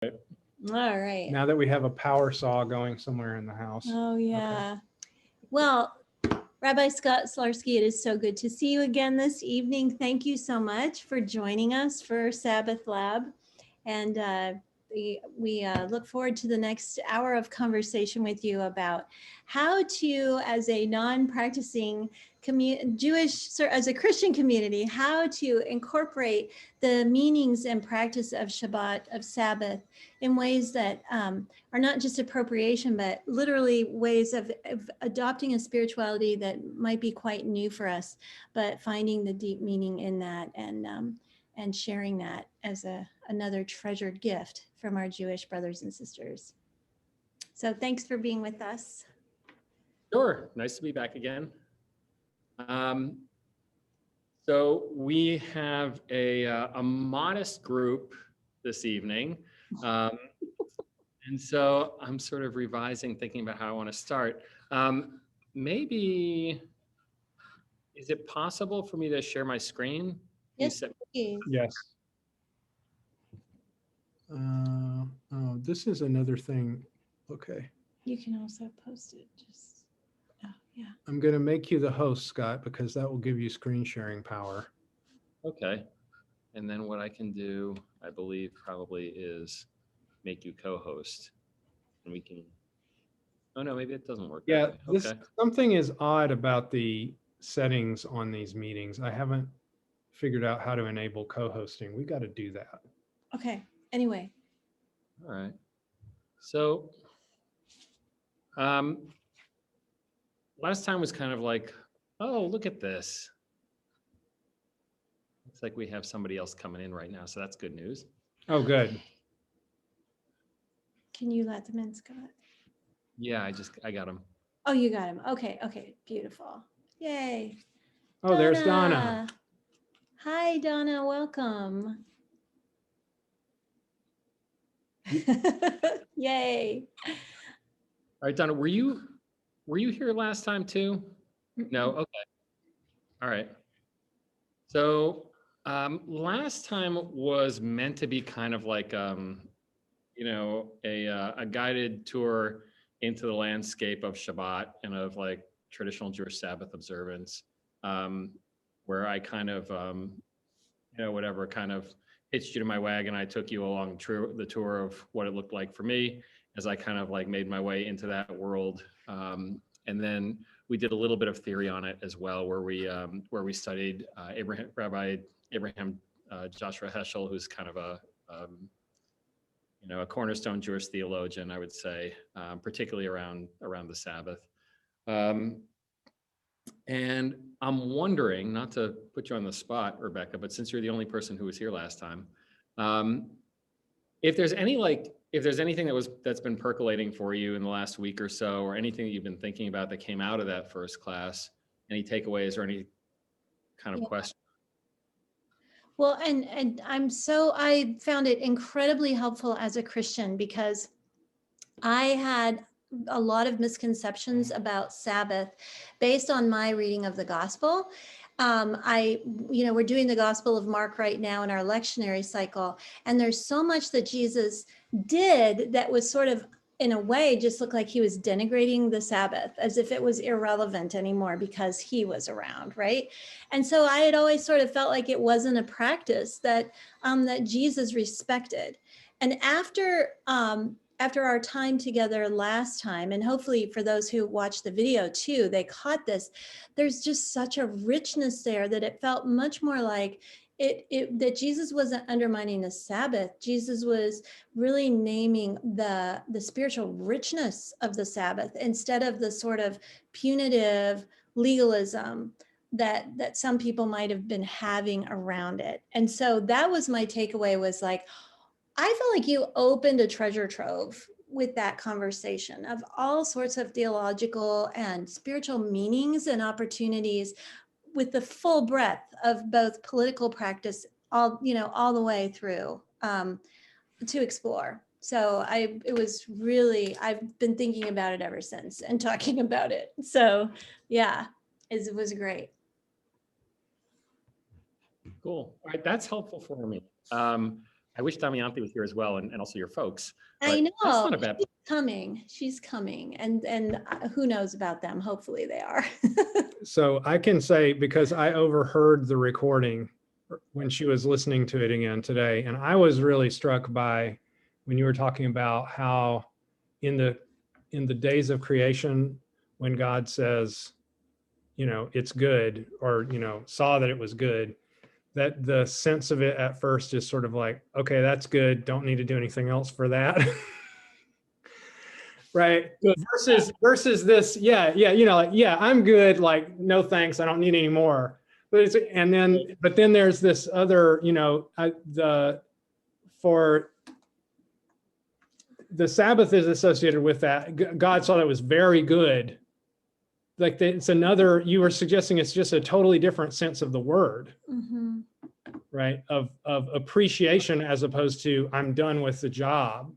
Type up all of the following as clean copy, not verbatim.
All right. Now that we have a power saw going somewhere in the house. Oh, yeah. Well, Rabbi Scott Slarskey, it is so good to see you again this evening. Thank you so much for joining us for Sabbath Lab. And we look forward to the next hour of conversation with you about how to, as a non-practicing Jewish, as a Christian community, how to incorporate the meanings and practice of Shabbat, of Sabbath, in ways that are not just appropriation, but literally ways of adopting a spirituality that might be quite new for us, but finding the deep meaning in that and sharing that as another treasured gift from our Jewish brothers and sisters. So thanks for being with us. Sure, nice to be back again. So we have a modest group this evening. And so I'm sort of revising, thinking about how I want to start. Maybe, is it possible for me to share my screen? Yes, please. Yes. Oh, this is another thing. Okay. You can also post it. Just, oh, yeah. I'm going to make you the host, Scott, because that will give you screen sharing power. Okay. And then what I can do, I believe, probably is make you co-host. And we can, oh no, maybe it doesn't work Yeah, that way. Okay. Something is odd about the settings on these meetings. I haven't figured out how to enable co-hosting. We got to do that. Okay. Anyway. All right. So last time was kind of like, oh, look at this. Looks like we have somebody else coming in right now, so that's good news. Oh, good. Can you let them in, Scott? Yeah, I got him. Oh, you got him. Okay. Okay. Beautiful. Yay. Oh, there's Donna. Hi, Donna. Welcome. Yay. All right, Donna, were you here last time too? No. Okay. All right. So last time was meant to be kind of like you know, a guided tour into the landscape of Shabbat and of like traditional Jewish Sabbath observance, where I kind of you know, whatever, kind of hitched you to my wagon. I took you along the tour of what it looked like for me as I kind of like made my way into that world. And then we did a little bit of theory on it as well, where we studied Rabbi Abraham Joshua Heschel, who's kind of a you know, a cornerstone Jewish theologian, I would say, particularly around the Sabbath. And I'm wondering, not to put you on the spot, Rebecca, but since you're the only person who was here last time, if there's anything that's been percolating for you in the last week or so, or anything that you've been thinking about that came out of that first class, any takeaways or any kind of questions? Well, and I found it incredibly helpful as a Christian because I had a lot of misconceptions about Sabbath based on my reading of the gospel. We're doing the Gospel of Mark right now in our lectionary cycle, and there's so much that Jesus did that was sort of, in a way, just looked like he was denigrating the Sabbath as if it was irrelevant anymore because he was around, right? And so I had always sort of felt like it wasn't a practice that Jesus respected. And after our time together last time, and hopefully for those who watched the video too, they caught this, there's just such a richness there that it felt much more like that Jesus wasn't undermining the Sabbath. Jesus was really naming the spiritual richness of the Sabbath instead of the sort of punitive legalism that some people might have been having around it. And so that was my takeaway, was like, I felt like you opened a treasure trove with that conversation of all sorts of theological and spiritual meanings and opportunities, with the full breadth of both political practice, all the way through to explore. So I've been thinking about it ever since and talking about it. So yeah, it was great. Cool. All right, that's helpful for me. I wish Damianthi was here as well, and also your folks. I But that's know not a bad. she's coming, and who knows about them? Hopefully they are. So I can say, because I overheard the recording when she was listening to it again today, and I was really struck by when you were talking about how in the days of creation, when God says, it's good, or, saw that it was good, that the sense of it at first is sort of like, okay, that's good. Don't need to do anything else for that. Right. Versus this. Yeah. Like, yeah, I'm good. Like, no, thanks. I don't need any more. But then there's this other, for the Sabbath is associated with that. God saw that was very good. Like it's another, you were suggesting it's just a totally different sense of the word. Mm-hmm. Right, of appreciation as opposed to I'm done with the job.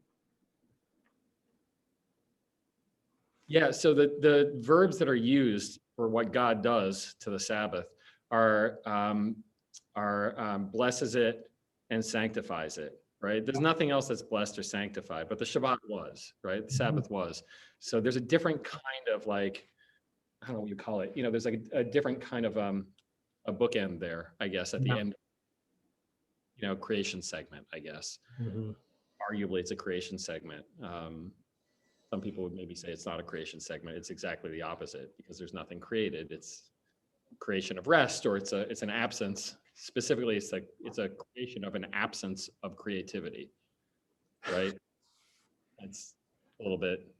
Yeah, so the verbs that are used for what God does to the Sabbath are blesses it and sanctifies it, right? There's nothing else that's blessed or sanctified, but the Shabbat was, right? The Sabbath was. So there's a different kind of like, I don't know what you call it. There's like a different kind of a bookend there, I guess, at the end. Creation segment, I guess. Mm-hmm. Arguably, it's a creation segment. Some people would maybe say it's not a creation segment. It's exactly the opposite, because there's nothing created. It's creation of rest, or it's an absence. Specifically, it's a creation of an absence of creativity, right? It's a little bit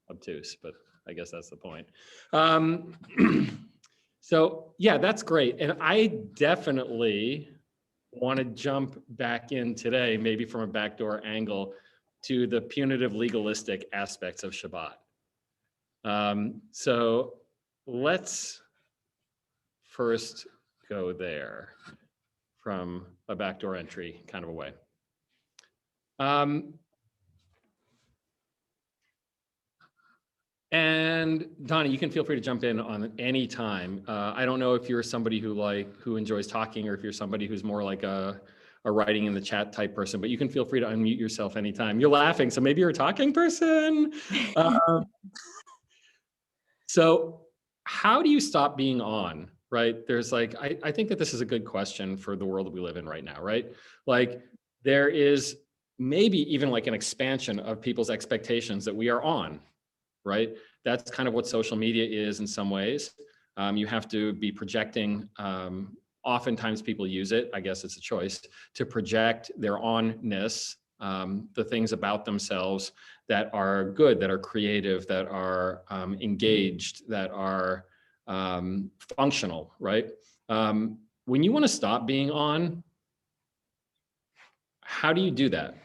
obtuse, but I guess that's the point. So yeah, that's great. And I definitely want to jump back in today, maybe from a backdoor angle, to the punitive legalistic aspects of Shabbat. So let's first go there from a backdoor entry kind of a way. And Donnie, you can feel free to jump in on any time. I don't know if you're somebody who enjoys talking, or if you're somebody who's more like a writing in the chat type person, but you can feel free to unmute yourself anytime. You're laughing, so maybe you're a talking person. So how do you stop being on, right? There's like, I think that this is a good question for the world that we live in right now, right? Like there is maybe even like an expansion of people's expectations that we are on, right? That's kind of what social media is in some ways. You have to be projecting, oftentimes people use it, I guess it's a choice, to project their onness, the things about themselves that are good, that are creative, that are engaged, that are functional, right? When you want to stop being on, how do you do that?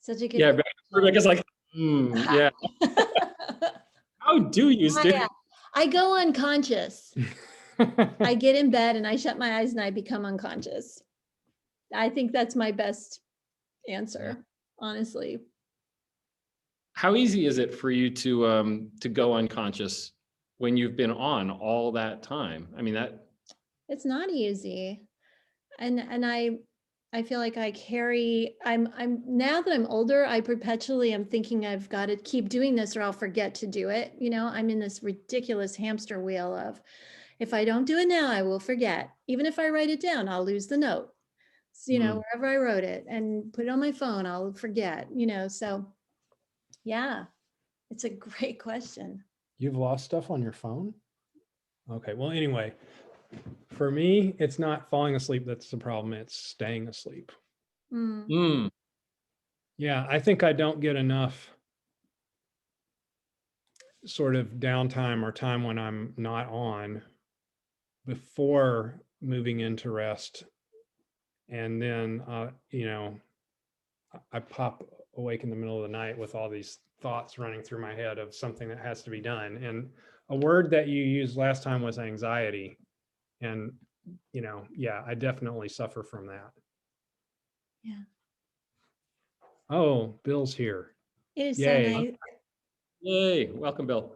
Such a good question. Rebecca's like, yeah. How do you stay? I go unconscious. I get in bed and I shut my eyes and I become unconscious. I think that's my best answer, honestly. How easy is it for you to go unconscious when you've been on all that time? I mean, it's not easy. And I feel like I'm now that I'm older, I perpetually am thinking I've got to keep doing this or I'll forget to do it. I'm in this ridiculous hamster wheel of, if I don't do it now, I will forget. Even if I write it down, I'll lose the note. So, wherever I wrote it and put it on my phone, I'll forget, so yeah, it's a great question. You've lost stuff on your phone? Okay, well, anyway, for me, it's not falling asleep that's the problem. It's staying asleep. Yeah, I think I don't get enough sort of downtime or time when I'm not on before moving into rest. And then, I pop awake in the middle of the night with all these thoughts running through my head of something that has to be done. And a word that you used last time was anxiety. And, yeah, I definitely suffer from that. Yeah. Oh, Bill's here. It is Yay. so nice. Yay, welcome, Bill.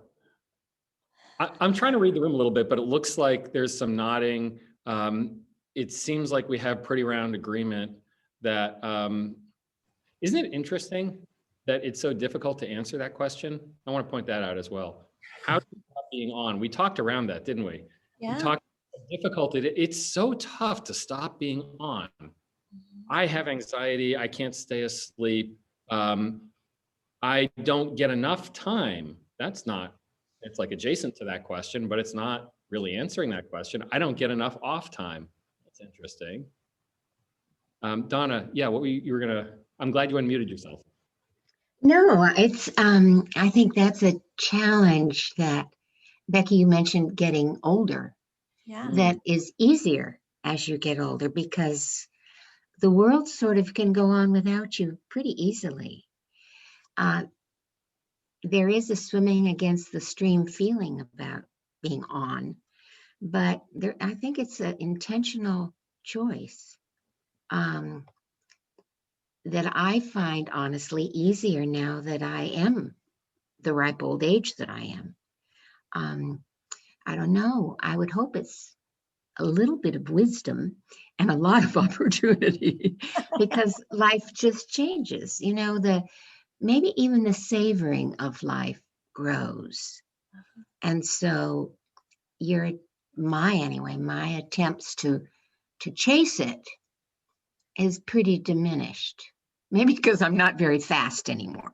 I'm trying to read the room a little bit, but it looks like there's some nodding. it seems like we have pretty round agreement that, isn't it interesting that it's so difficult to answer that question? I want to point that out as well. How do you stop being on? We talked around that, didn't we? We Yeah. talked about difficulty. It's so tough to stop being on. I have anxiety. I can't stay asleep. I don't get enough time. That's not, it's like adjacent to that question, but it's not really answering that question. I don't get enough off time. That's interesting. Donna, yeah, what you were gonna, I'm glad you unmuted yourself. No, it's I think that's a challenge that Becky, you mentioned getting older. Yeah. That is easier as you get older because the world sort of can go on without you pretty easily. There is a swimming against the stream feeling about being on, but there, I think it's an intentional choice that I find honestly easier now that I am the ripe old age that I am. I don't know. I would hope it's a little bit of wisdom and a lot of opportunity because life just changes. You know, maybe even the savoring of life grows. And so my attempts to chase it is pretty diminished. Maybe because I'm not very fast anymore.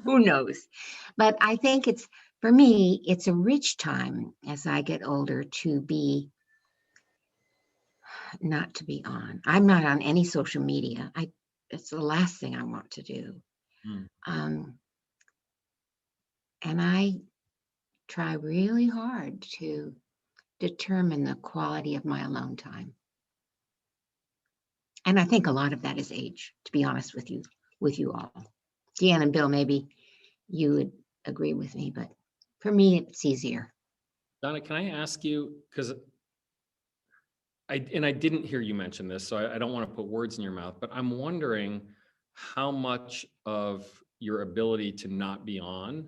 Who knows? But I think for me, it's a rich time as I get older to be not to be on. I'm not on any social media. It's the last thing I want to do. And I try really hard to determine the quality of my alone time. And I think a lot of that is age, to be honest with you all. Deanne and Bill, maybe you would agree with me, but for me, it's easier. Donna, can I ask you, because I didn't hear you mention this, so I don't want to put words in your mouth, but I'm wondering how much of your ability to not be on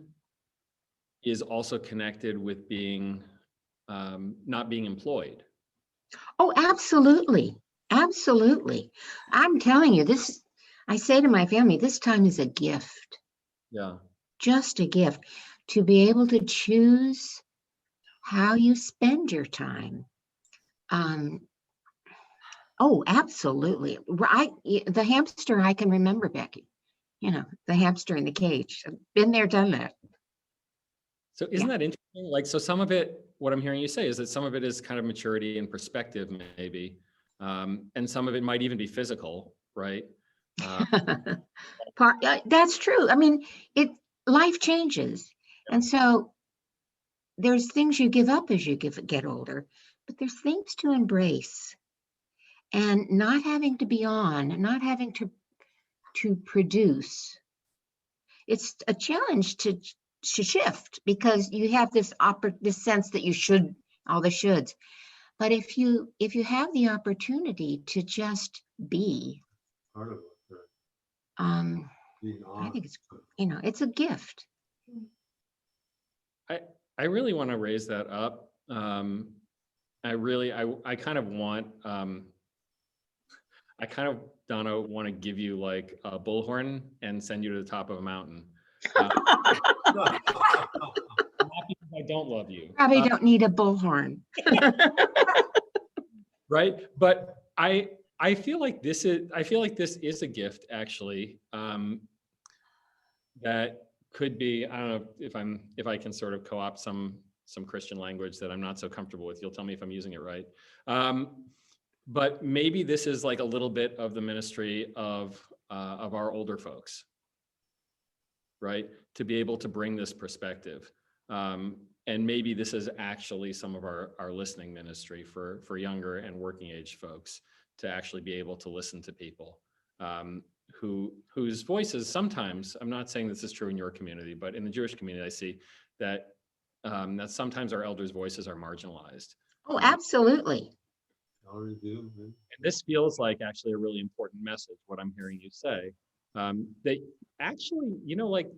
is also connected with being not being employed. Oh, absolutely. Absolutely. I'm telling you, I say to my family, this time is a gift. Yeah. Just a gift to be able to choose how you spend your time. Oh, absolutely. The hamster I can remember, Becky. You know, the hamster in the cage. I've been there, done that. So isn't that interesting? Like, so some of it, what I'm hearing you say is that some of it is kind of maturity and perspective, maybe. And some of it might even be physical, right? That's true. I mean, life changes. And so there's things you give up as you get older, but there's things to embrace. And not having to be on, not having to produce. It's a challenge to shift because you have this sense that you should, all the shoulds. But if you have the opportunity to just be, part of it, I think it's, it's a gift. I really want to raise that up. I kind of want, Donna, want to give you like a bullhorn and send you to the top of a mountain. Not because I don't love you. Probably don't need a bullhorn. Right. But I feel like this is a gift actually, that could be, I don't know if I can sort of co-opt some Christian language that I'm not so comfortable with. You'll tell me if I'm using it right. But maybe this is like a little bit of the ministry of our older folks, right? To be able to bring this perspective. And maybe this is actually some of our listening ministry for younger and working age folks to actually be able to listen to people whose voices sometimes, I'm not saying this is true in your community, but in the Jewish community, I see that that sometimes our elders' voices are marginalized. Oh, absolutely. And this feels like actually a really important message, what I'm hearing you say. That actually, like,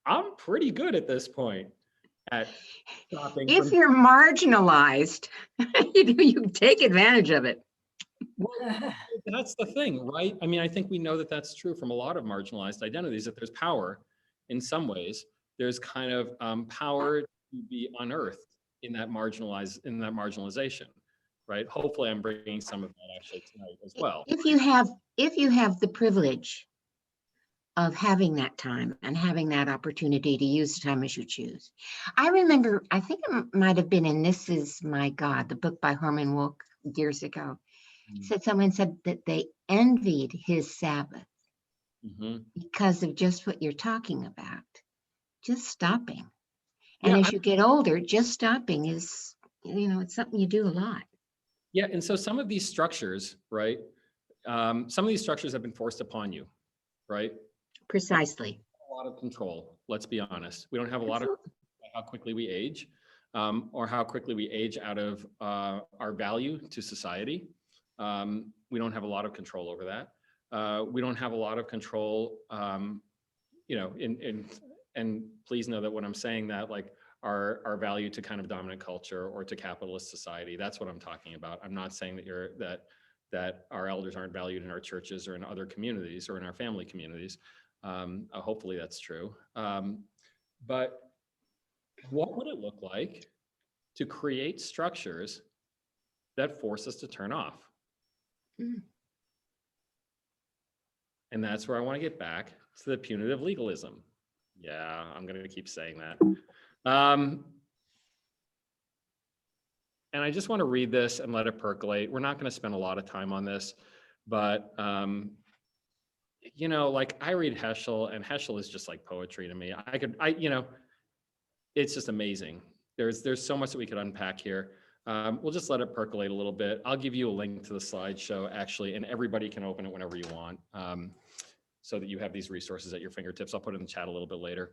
I'm pretty good at this point. at stopping If from. you're marginalized, you take advantage of it. That's the thing, right? I mean, I think we know that that's true from a lot of marginalized identities, that there's power in some ways. There's kind of power to be unearthed in that marginalization, right? Hopefully I'm bringing some of that actually tonight as well. If you have the privilege of having that time and having that opportunity to use the time as you choose. I remember, I think it might have been in This Is My God, the book by Herman Wouk years ago. Someone said that they envied his Sabbath because of just what you're talking about, just stopping. And Yeah, as you get older, just stopping is, it's something you do a lot. yeah, and so some of these structures, right? Some of these structures have been forced upon you, right? Precisely. A lot of control, let's be honest. We don't have a lot of how quickly we age, or how quickly we age out of our value to society. We don't have a lot of control over that. We don't have a lot of control, and please know that when I'm saying that, like our value to kind of dominant culture or to capitalist society, that's what I'm talking about. I'm not saying that that our elders aren't valued in our churches or in other communities or in our family communities. Hopefully that's true. But what would it look like to create structures that force us to turn off? And that's where I want to get back to the punitive legalism. Yeah, I'm going to keep saying that. And I just want to read this and let it percolate. We're not going to spend a lot of time on this, but like I read Heschel, and Heschel is just like poetry to me. It's just amazing. There's so much that we could unpack here. We'll just let it percolate a little bit. I'll give you a link to the slideshow actually, and everybody can open it whenever you want, so that you have these resources at your fingertips. I'll put it in the chat a little bit later.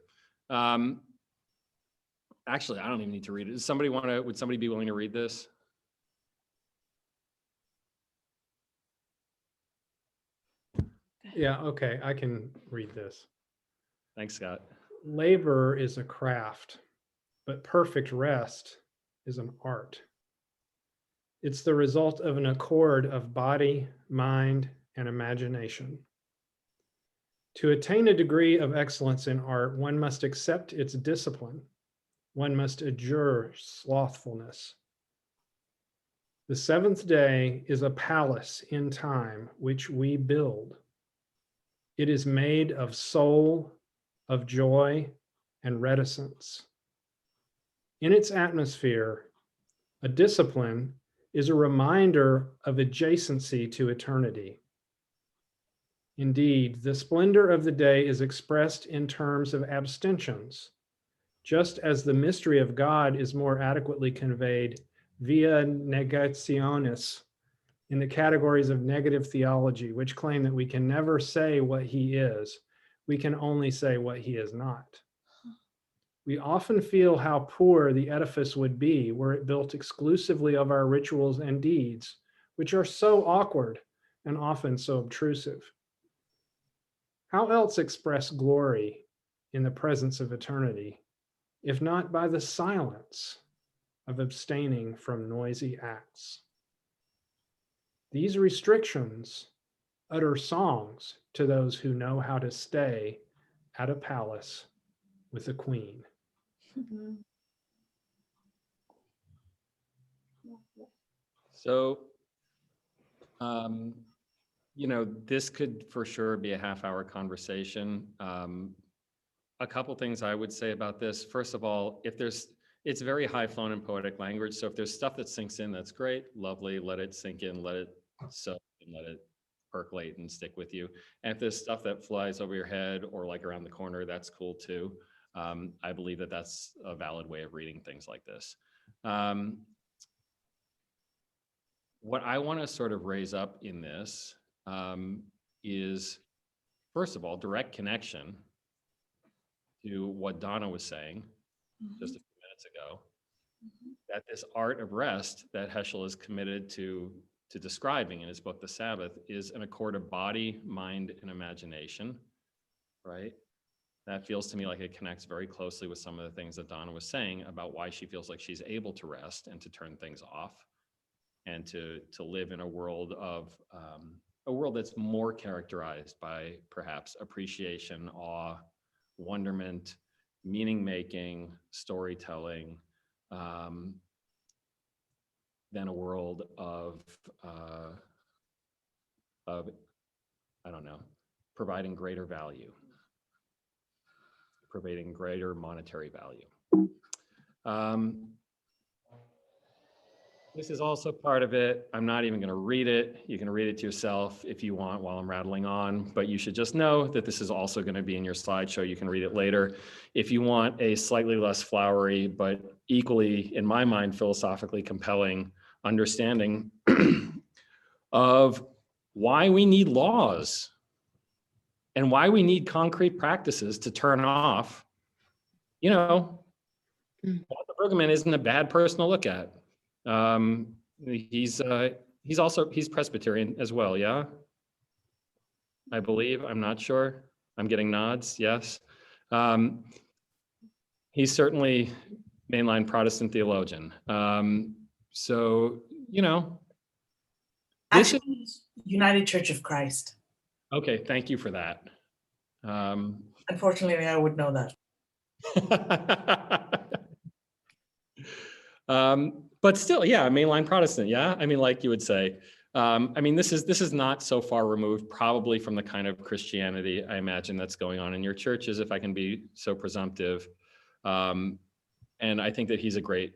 Actually, I don't even need to read it. Would somebody be willing to read this? Yeah, okay, I can read this. Thanks, Scott. Labor is a craft, but perfect rest is an art. It's the result of an accord of body, mind, and imagination. To attain a degree of excellence in art, one must accept its discipline. One must adjure slothfulness. The seventh day is a palace in time which we build. It is made of soul, of joy, and reticence. In its atmosphere, a discipline is a reminder of adjacency to eternity. Indeed, the splendor of the day is expressed in terms of abstentions, just as the mystery of God is more adequately conveyed via negationis in the categories of negative theology, which claim that we can never say what he is, we can only say what he is not. We often feel how poor the edifice would be were it built exclusively of our rituals and deeds, which are so awkward and often so obtrusive. How else express glory in the presence of eternity, if not by the silence of abstaining from noisy acts? These restrictions utter songs to those who know how to stay at a palace with a queen. So, this could for sure be a half-hour conversation. A couple things I would say about this. First of all, it's very high-flown and poetic language. So if there's stuff that sinks in, that's great, lovely. Let it sink in, let it soak, and let it percolate and stick with you. And if there's stuff that flies over your head or like around the corner, that's cool too. I believe that that's a valid way of reading things like this. What I want to sort of raise up in this is, first of all, direct connection to what Donna was saying just a few minutes ago, that this art of rest that Heschel is committed to describing in his book, The Sabbath, is an accord of body, mind, and imagination, right? That feels to me like it connects very closely with some of the things that Donna was saying about why she feels like she's able to rest and to turn things off and to live in a world that's more characterized by perhaps appreciation, awe, wonderment, meaning making, storytelling, than a world of I don't know, providing greater value, providing greater monetary value. This is also part of it. I'm not even going to read it. You can read it to yourself if you want while I'm rattling on, but you should just know that this is also going to be in your slideshow. You can read it later. If you want a slightly less flowery, but equally, in my mind, philosophically compelling understanding of why we need laws and why we need concrete practices to turn off, you know, Walter Brueggemann isn't a bad person to look at. He's Presbyterian as well, yeah? I believe, I'm not sure. I'm getting nods, yes. He's certainly mainline Protestant theologian. So, you know. Actually, United Church of Christ. Okay, thank you for that. Unfortunately, I would know that. But still, yeah, mainline Protestant, yeah. I mean, like you would say. I mean, this is not so far removed, probably, from the kind of Christianity I imagine that's going on in your churches, if I can be so presumptive. And I think that he's a great.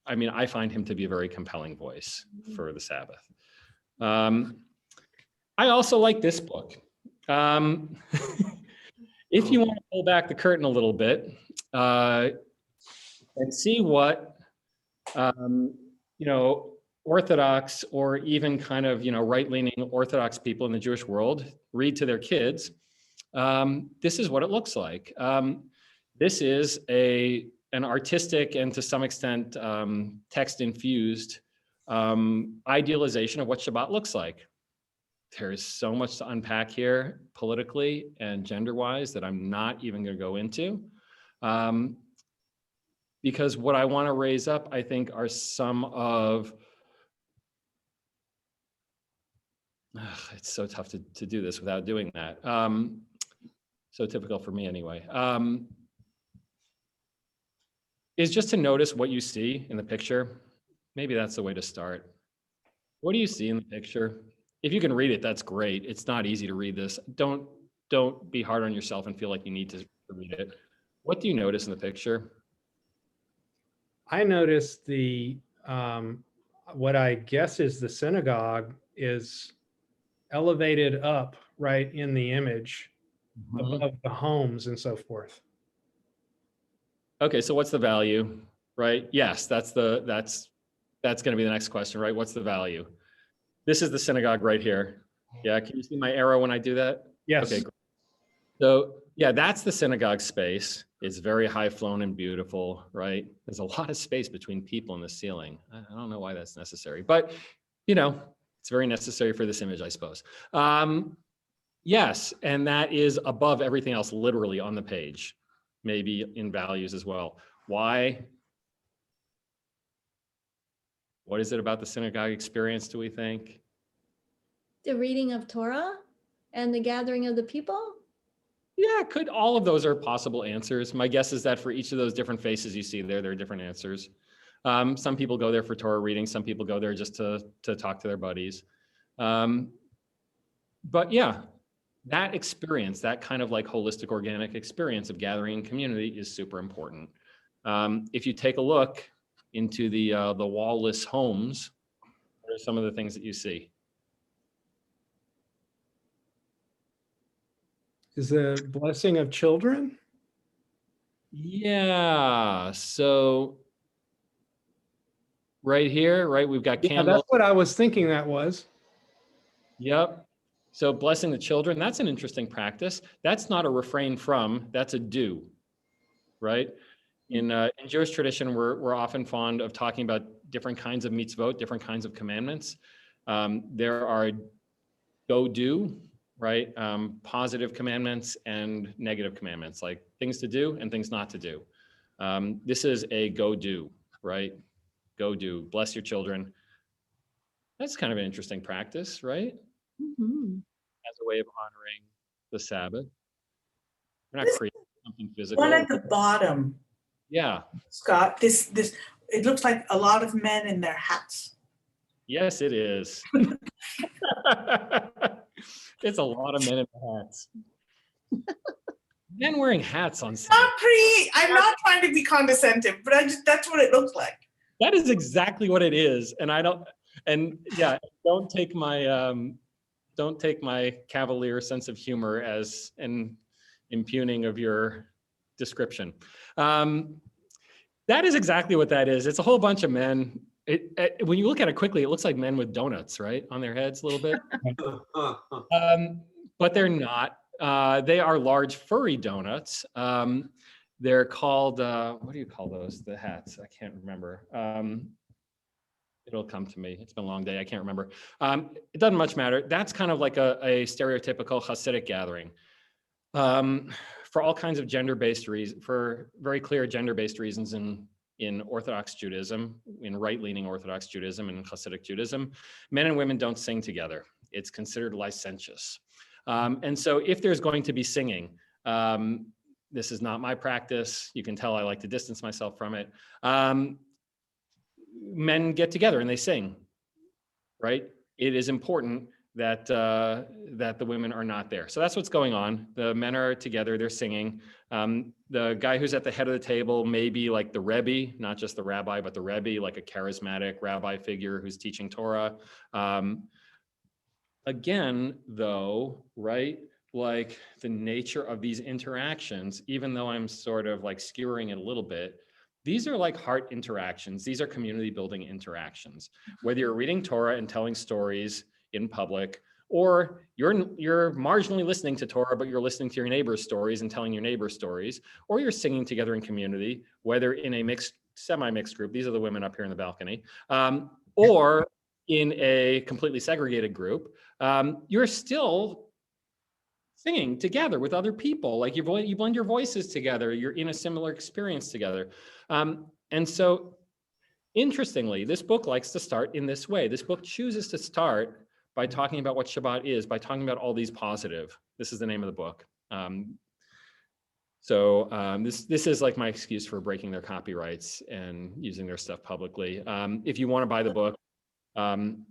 I mean, I find him to be a very compelling voice for the Sabbath. I also like this book. If you want to pull back the curtain a little bit and see what, you know, Orthodox or even kind of, you know, right-leaning Orthodox people in the Jewish world read to their kids, this is what it looks like. This is an artistic and to some extent text-infused idealization of what Shabbat looks like. There's so much to unpack here politically and gender-wise that I'm not even going to go into. Because what I want to raise up, I think, are some of, it's so tough to do this without doing that. So typical for me anyway. Is just to notice what you see in the picture. Maybe that's the way to start. What do you see in the picture? If you can read it, that's great. It's not easy to read this. Don't be hard on yourself and feel like you need to read it. What do you notice in the picture? I noticed what I guess is the synagogue is elevated up right in the image above the homes and so forth. Okay, so what's the value, right? Yes, that's going to be the next question, right? What's the value? This is the synagogue right here. Yeah, can you see my arrow when I do that? Yes. Okay, great. So yeah, that's the synagogue space. It's very high flown and beautiful, right? There's a lot of space between people in the ceiling. I don't know why that's necessary, but you know, it's very necessary for this image, I suppose. Yes, and that is above everything else literally on the page, maybe in values as well. Why? What is it about the synagogue experience, do we think? The reading of Torah and the gathering of the people? Yeah, all of those are possible answers. My guess is that for each of those different faces you see there are different answers. Some people go there for Torah reading. Some people go there just to talk to their buddies. But yeah, that experience, that kind of like holistic organic experience of gathering in community is super important. If you take a look into the wall-less homes, what are some of the things that you see? Is the blessing of children? Yeah, so right here, right, we've got Yeah, candles. that's what I was thinking that was. Yep. So blessing the children, that's an interesting practice. That's not a refrain from, that's a do, right? In Jewish tradition, we're often fond of talking about different kinds of mitzvot, different kinds of commandments. There are go do, right? Positive commandments and negative commandments, like things to do and things not to do. This is a go do, right? Go do, bless your children. That's kind of an interesting practice, right? Mhm. As a way of honoring the Sabbath. We're not This creating something one physical. at the bottom, Yeah, Scott, this, it looks like a lot of men in their hats. yes, it is. It's a lot of men in hats. Men wearing hats on Sunday. I'm not trying to be condescending, but that's what it looks like. That is exactly what it is. And yeah, don't take my cavalier sense of humor as an impugning of your description. That is exactly what that is. It's a whole bunch of men. When you look at it quickly, it looks like men with donuts, right, on their heads a little bit. But they're not. They are large furry donuts. They're called, what do you call those? The hats, I can't remember. It'll come to me. It's been a long day, I can't remember. It doesn't much matter. That's kind of like a stereotypical Hasidic gathering. For all kinds of gender-based reasons, for very clear gender-based reasons in Orthodox Judaism, in right-leaning Orthodox Judaism and in Hasidic Judaism, men and women don't sing together. It's considered licentious. And so if there's going to be singing, this is not my practice. You can tell I like to distance myself from it. Men get together and they sing, right? It is important that that the women are not there. So that's what's going on. The men are together, they're singing. The guy who's at the head of the table may be like the Rebbe, not just the rabbi, but the Rebbe, like a charismatic rabbi figure who's teaching Torah. Again, though, right? Like the nature of these interactions, even though I'm sort of like skewering it a little bit, these are like heart interactions. These are community building interactions. Whether you're reading Torah and telling stories in public, or you're marginally listening to Torah, but you're listening to your neighbor's stories and telling your neighbor's stories, or you're singing together in community, whether in a mixed, semi-mixed group, these are the women up here in the balcony, or in a completely segregated group, you're still singing together with other people. Like you blend your voices together. You're in a similar experience together. And so interestingly, this book likes to start in this way. This book chooses to start by talking about what Shabbat is, by talking about all these positive. This is the name of the book. This is like my excuse for breaking their copyrights and using their stuff publicly. If you want to buy the book,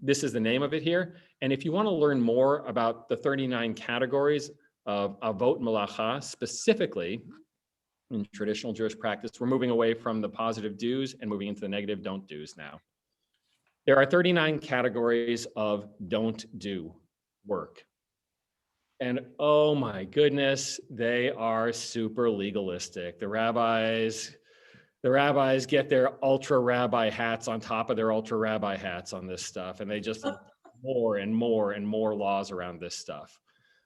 this is the name of it here. And if you want to learn more about the 39 categories of Avot Melacha, specifically in traditional Jewish practice, we're moving away from the positive do's and moving into the negative don't do's now. There are 39 categories of don't do work. And oh my goodness, they are super legalistic. The rabbis get their ultra rabbi hats on top of their ultra rabbi hats on this stuff. And they just more and more and more laws around this stuff.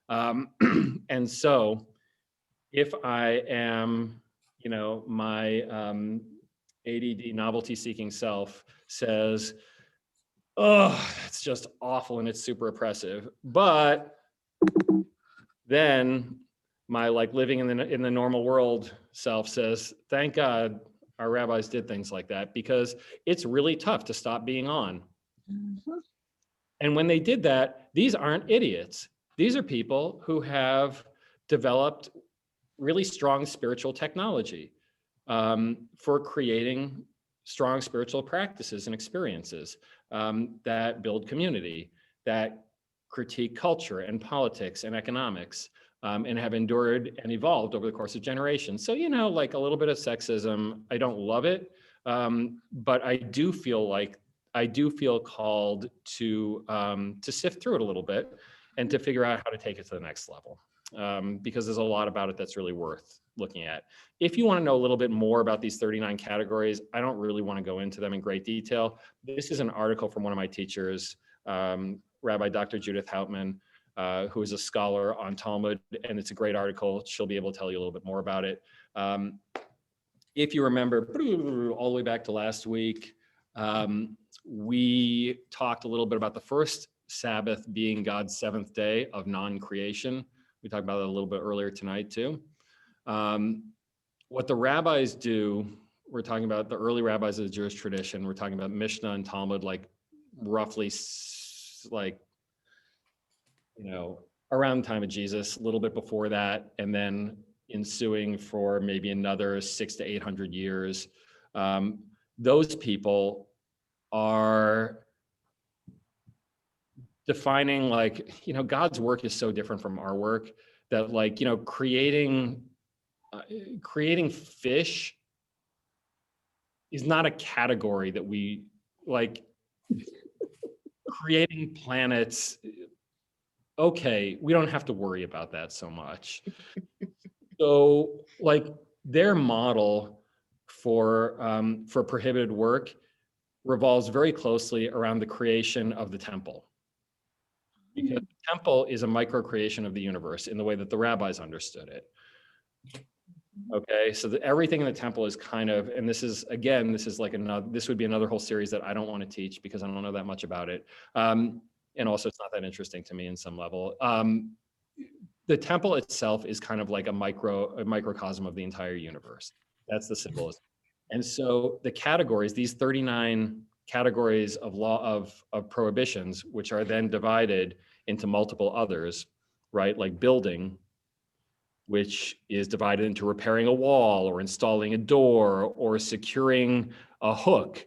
And so if I am, my ADD novelty seeking self says, oh, it's just awful and it's super oppressive. But then my like living in the normal world self says, thank God our rabbis did things like that, because it's really tough to stop being on. Mm-hmm. And when they did that, these aren't idiots. These are people who have developed really strong spiritual technology for creating strong spiritual practices and experiences that build community, that critique culture and politics and economics, and have endured and evolved over the course of generations. So, like a little bit of sexism, I don't love it, but I do feel called to sift through it a little bit and to figure out how to take it to the next level, because there's a lot about it that's really worth looking at. If you want to know a little bit more about these 39 categories, I don't really want to go into them in great detail. This is an article from one of my teachers, Rabbi Dr. Judith Hauptman, who is a scholar on Talmud, and it's a great article. She'll be able to tell you a little bit more about it. If you remember, all the way back to last week, we talked a little bit about the first Sabbath being God's seventh day of non-creation. We talked about it a little bit earlier tonight too. What the rabbis do, we're talking about the early rabbis of the Jewish tradition. We're talking about Mishnah and Talmud, like roughly like, around the time of Jesus, a little bit before that, and then ensuing for maybe another 600 to 800 years. Those people are defining like, God's work is so different from our work that like, creating fish is not a category that we like. Creating planets, okay, we don't have to worry about that so much. So like their model for prohibited work revolves very closely around the creation of the temple. Because the temple is a micro creation of the universe in the way that the rabbis understood it. Okay, so everything in the temple is kind of, and this is like this would be another whole series that I don't want to teach because I don't know that much about it. And also it's not that interesting to me in some level. The temple itself is kind of like a microcosm of the entire universe. That's the symbolism. And so the categories, these 39 categories of law of prohibitions, which are then divided into multiple others, right? Like building, which is divided into repairing a wall or installing a door or securing a hook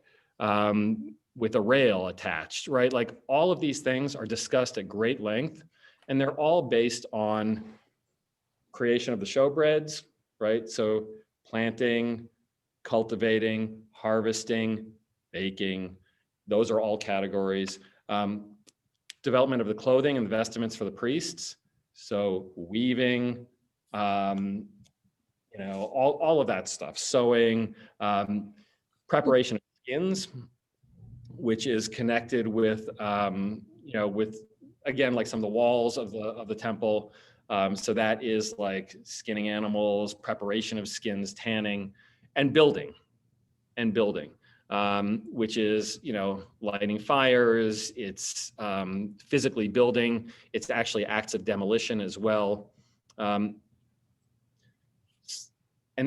with a rail attached, right? Like all of these things are discussed at great length, and they're all based on creation of the showbreads, right? So planting, cultivating, harvesting, baking, those are all categories. Development of the clothing and the vestments for the priests. So weaving, all of that stuff, sewing, preparation of skins, which is connected with, with, again, like some of the walls of the temple. So that is like skinning animals, preparation of skins, tanning, and building, which is, lighting fires. It's physically building. It's actually acts of demolition as well. And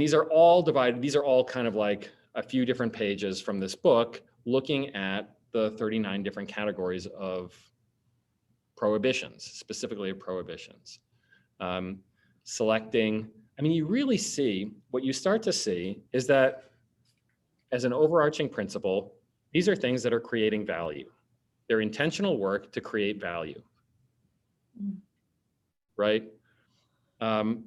these are all divided. These are all kind of like a few different pages from this book looking at the 39 different categories of prohibitions, specifically of prohibitions. Selecting, you really see, what you start to see is that as an overarching principle, these are things that are creating value. They're intentional work to create value, right? An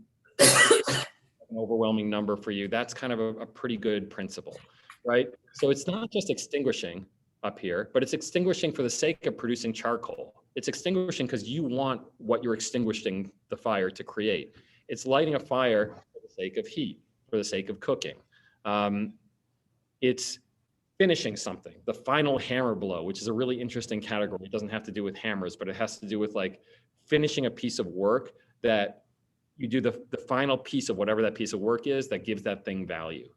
overwhelming number for you, that's kind of a pretty good principle, right? So it's not just extinguishing up here, but it's extinguishing for the sake of producing charcoal. It's extinguishing because you want what you're extinguishing the fire to create. It's lighting a fire for the sake of heat, for the sake of cooking. It's finishing something, the final hammer blow, which is a really interesting category. It doesn't have to do with hammers, but it has to do with like finishing a piece of work that you do the final piece of whatever that piece of work is that gives that thing value.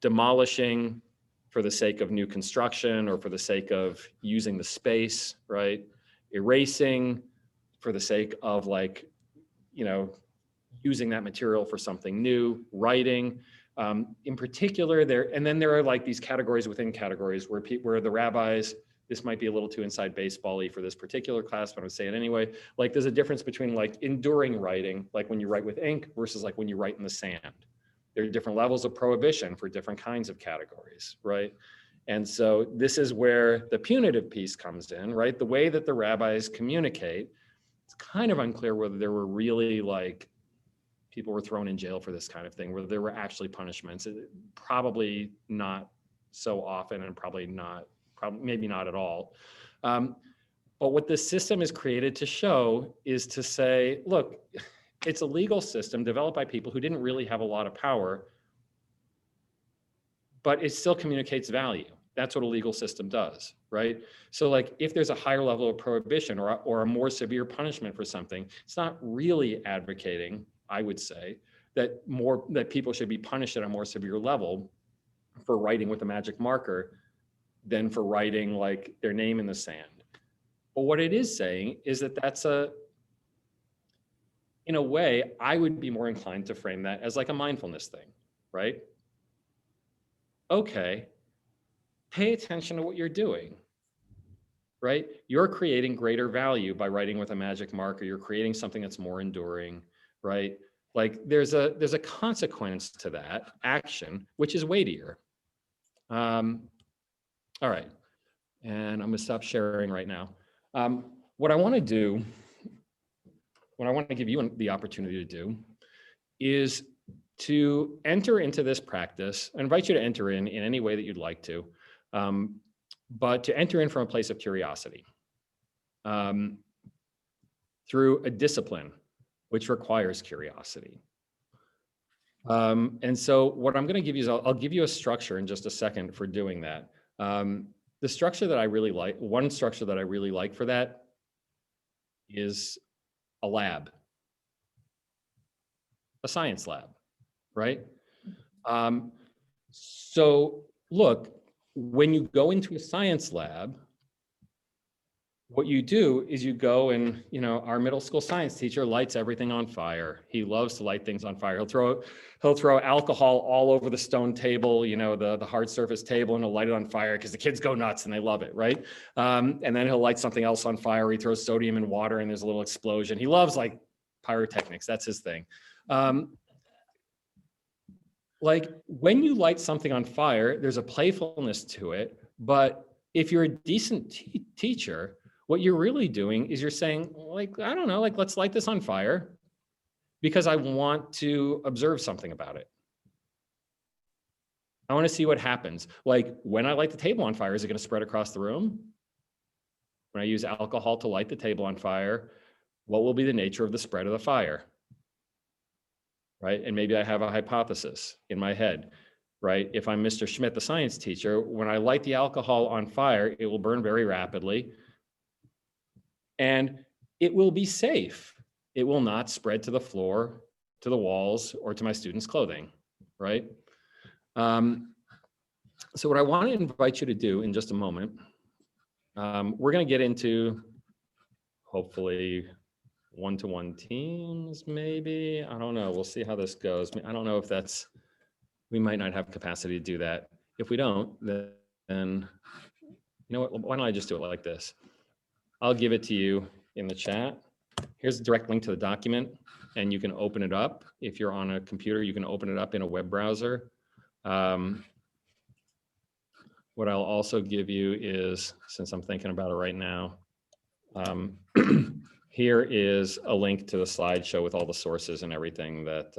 Demolishing for the sake of new construction or for the sake of using the space, right? Erasing for the sake of like, using that material for something new. Writing, in particular and then there are like these categories within categories where the rabbis, this might be a little too inside baseball-y for this particular class, but I'm gonna say it anyway. Like there's a difference between like enduring writing, like when you write with ink versus like when you write in the sand. There are different levels of prohibition for different kinds of categories, right? And so this is where the punitive piece comes in, right? The way that the rabbis communicate, it's kind of unclear whether there were really like, people were thrown in jail for this kind of thing, whether there were actually punishments. Probably not so often and maybe not at all. But what this system is created to show is to say, look, it's a legal system developed by people who didn't really have a lot of power, but it still communicates value. That's what a legal system does, right? So like if there's a higher level of prohibition or a more severe punishment for something, it's not really advocating, I would say, that people should be punished at a more severe level for writing with a magic marker than for writing like their name in the sand. But what it is saying is that that's in a way, I would be more inclined to frame that as like a mindfulness thing, right? Okay, pay attention to what you're doing, right? You're creating greater value by writing with a magic marker. You're creating something that's more enduring, right? Like there's a consequence to that action, which is weightier. All right, and I'm gonna stop sharing right now. What I wanna do, what I want to give you the opportunity to do is to enter into this practice. I invite you to enter in any way that you'd like to, but to enter in from a place of curiosity through a discipline which requires curiosity. And so what I'm going to give you is I'll give you a structure in just a second for doing that. The structure that I really like, one structure that I really like for that is a lab, a science lab, right? So look, when you go into a science lab, what you do is you go and, our middle school science teacher lights everything on fire. He loves to light things on fire. He'll throw alcohol all over the stone table, the hard surface table, and he'll light it on fire because the kids go nuts and they love it, right? And then he'll light something else on fire. He throws sodium in water and there's a little explosion. He loves like pyrotechnics. That's his thing. Like when you light something on fire, there's a playfulness to it. But if you're a decent teacher, what you're really doing is you're saying, like, I don't know, like, let's light this on fire because I want to observe something about it. I want to see what happens. Like when I light the table on fire, is it going to spread across the room? When I use alcohol to light the table on fire, what will be the nature of the spread of the fire? Right? And maybe I have a hypothesis in my head, right? If I'm Mr. Schmidt, the science teacher, when I light the alcohol on fire, it will burn very rapidly and it will be safe. It will not spread to the floor, to the walls, or to my students' clothing, right? So what I want to invite you to do in just a moment, we're going to get into hopefully one-to-one teams, maybe. I don't know. We'll see how this goes. I don't know if we might not have capacity to do that. If we don't, then you know what? Why don't I just do it like this? I'll give it to you in the chat. Here's a direct link to the document, and you can open it up. If you're on a computer, you can open it up in a web browser. What I'll also give you is, since I'm thinking about it right now, here is a link to the slideshow with all the sources and everything that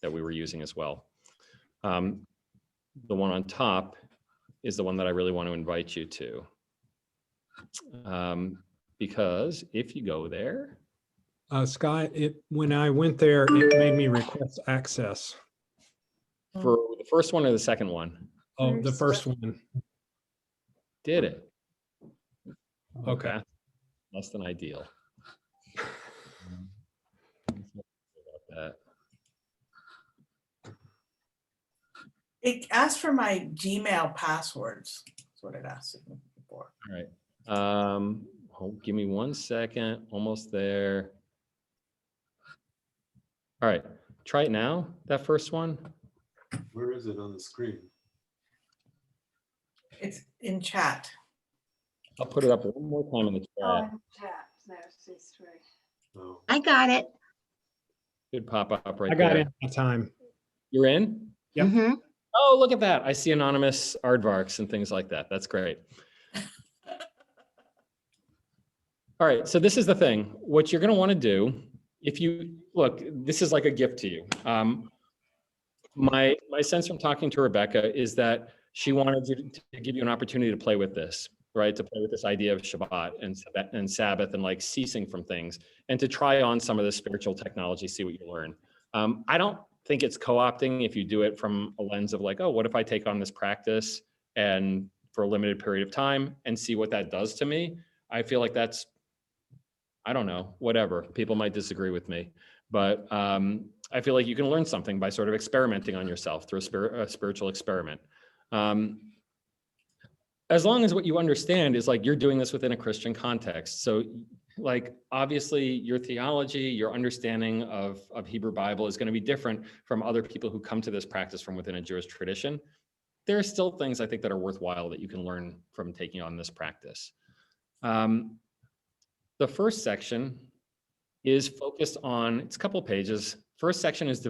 we were using as well. The one on top is the one that I really want to invite you to. Because if you go there. Scott, when I went there, it made me request access. For the first one or the second one? Oh, the first one. Did it? Okay. Less than ideal. It asked for my Gmail passwords. That's what it asked me for. All right. Give me 1 second. Almost there. All right. Try it now, that first one. Where is it on the screen? It's in chat. I'll put it up one more time in the chat. Oh. I got it. Should pop up right I got there. in that time. You're in? Yep. Mhm. Oh, look at that. I see anonymous aardvarks and things like that. That's great. All right, so this is the thing. What you're going to want to do, if you look, this is like a gift to you. My sense from talking to Rebecca is that she wanted you to give you an opportunity to play with this, right? To play with this idea of Shabbat and Sabbath and like ceasing from things, and to try on some of the spiritual technology, see what you learn. I don't think it's co-opting if you do it from a lens of like, oh, what if I take on this practice and for a limited period of time and see what that does to me? I feel like that's, I don't know, whatever. People might disagree with me, but I feel like you can learn something by sort of experimenting on yourself through a spiritual experiment. as long as what you understand is like you're doing this within a Christian context. So like obviously your theology, your understanding of Hebrew Bible is going to be different from other people who come to this practice from within a Jewish tradition. There are still things I think that are worthwhile that you can learn from taking on this practice. The first section is focused on, it's a couple pages. First section is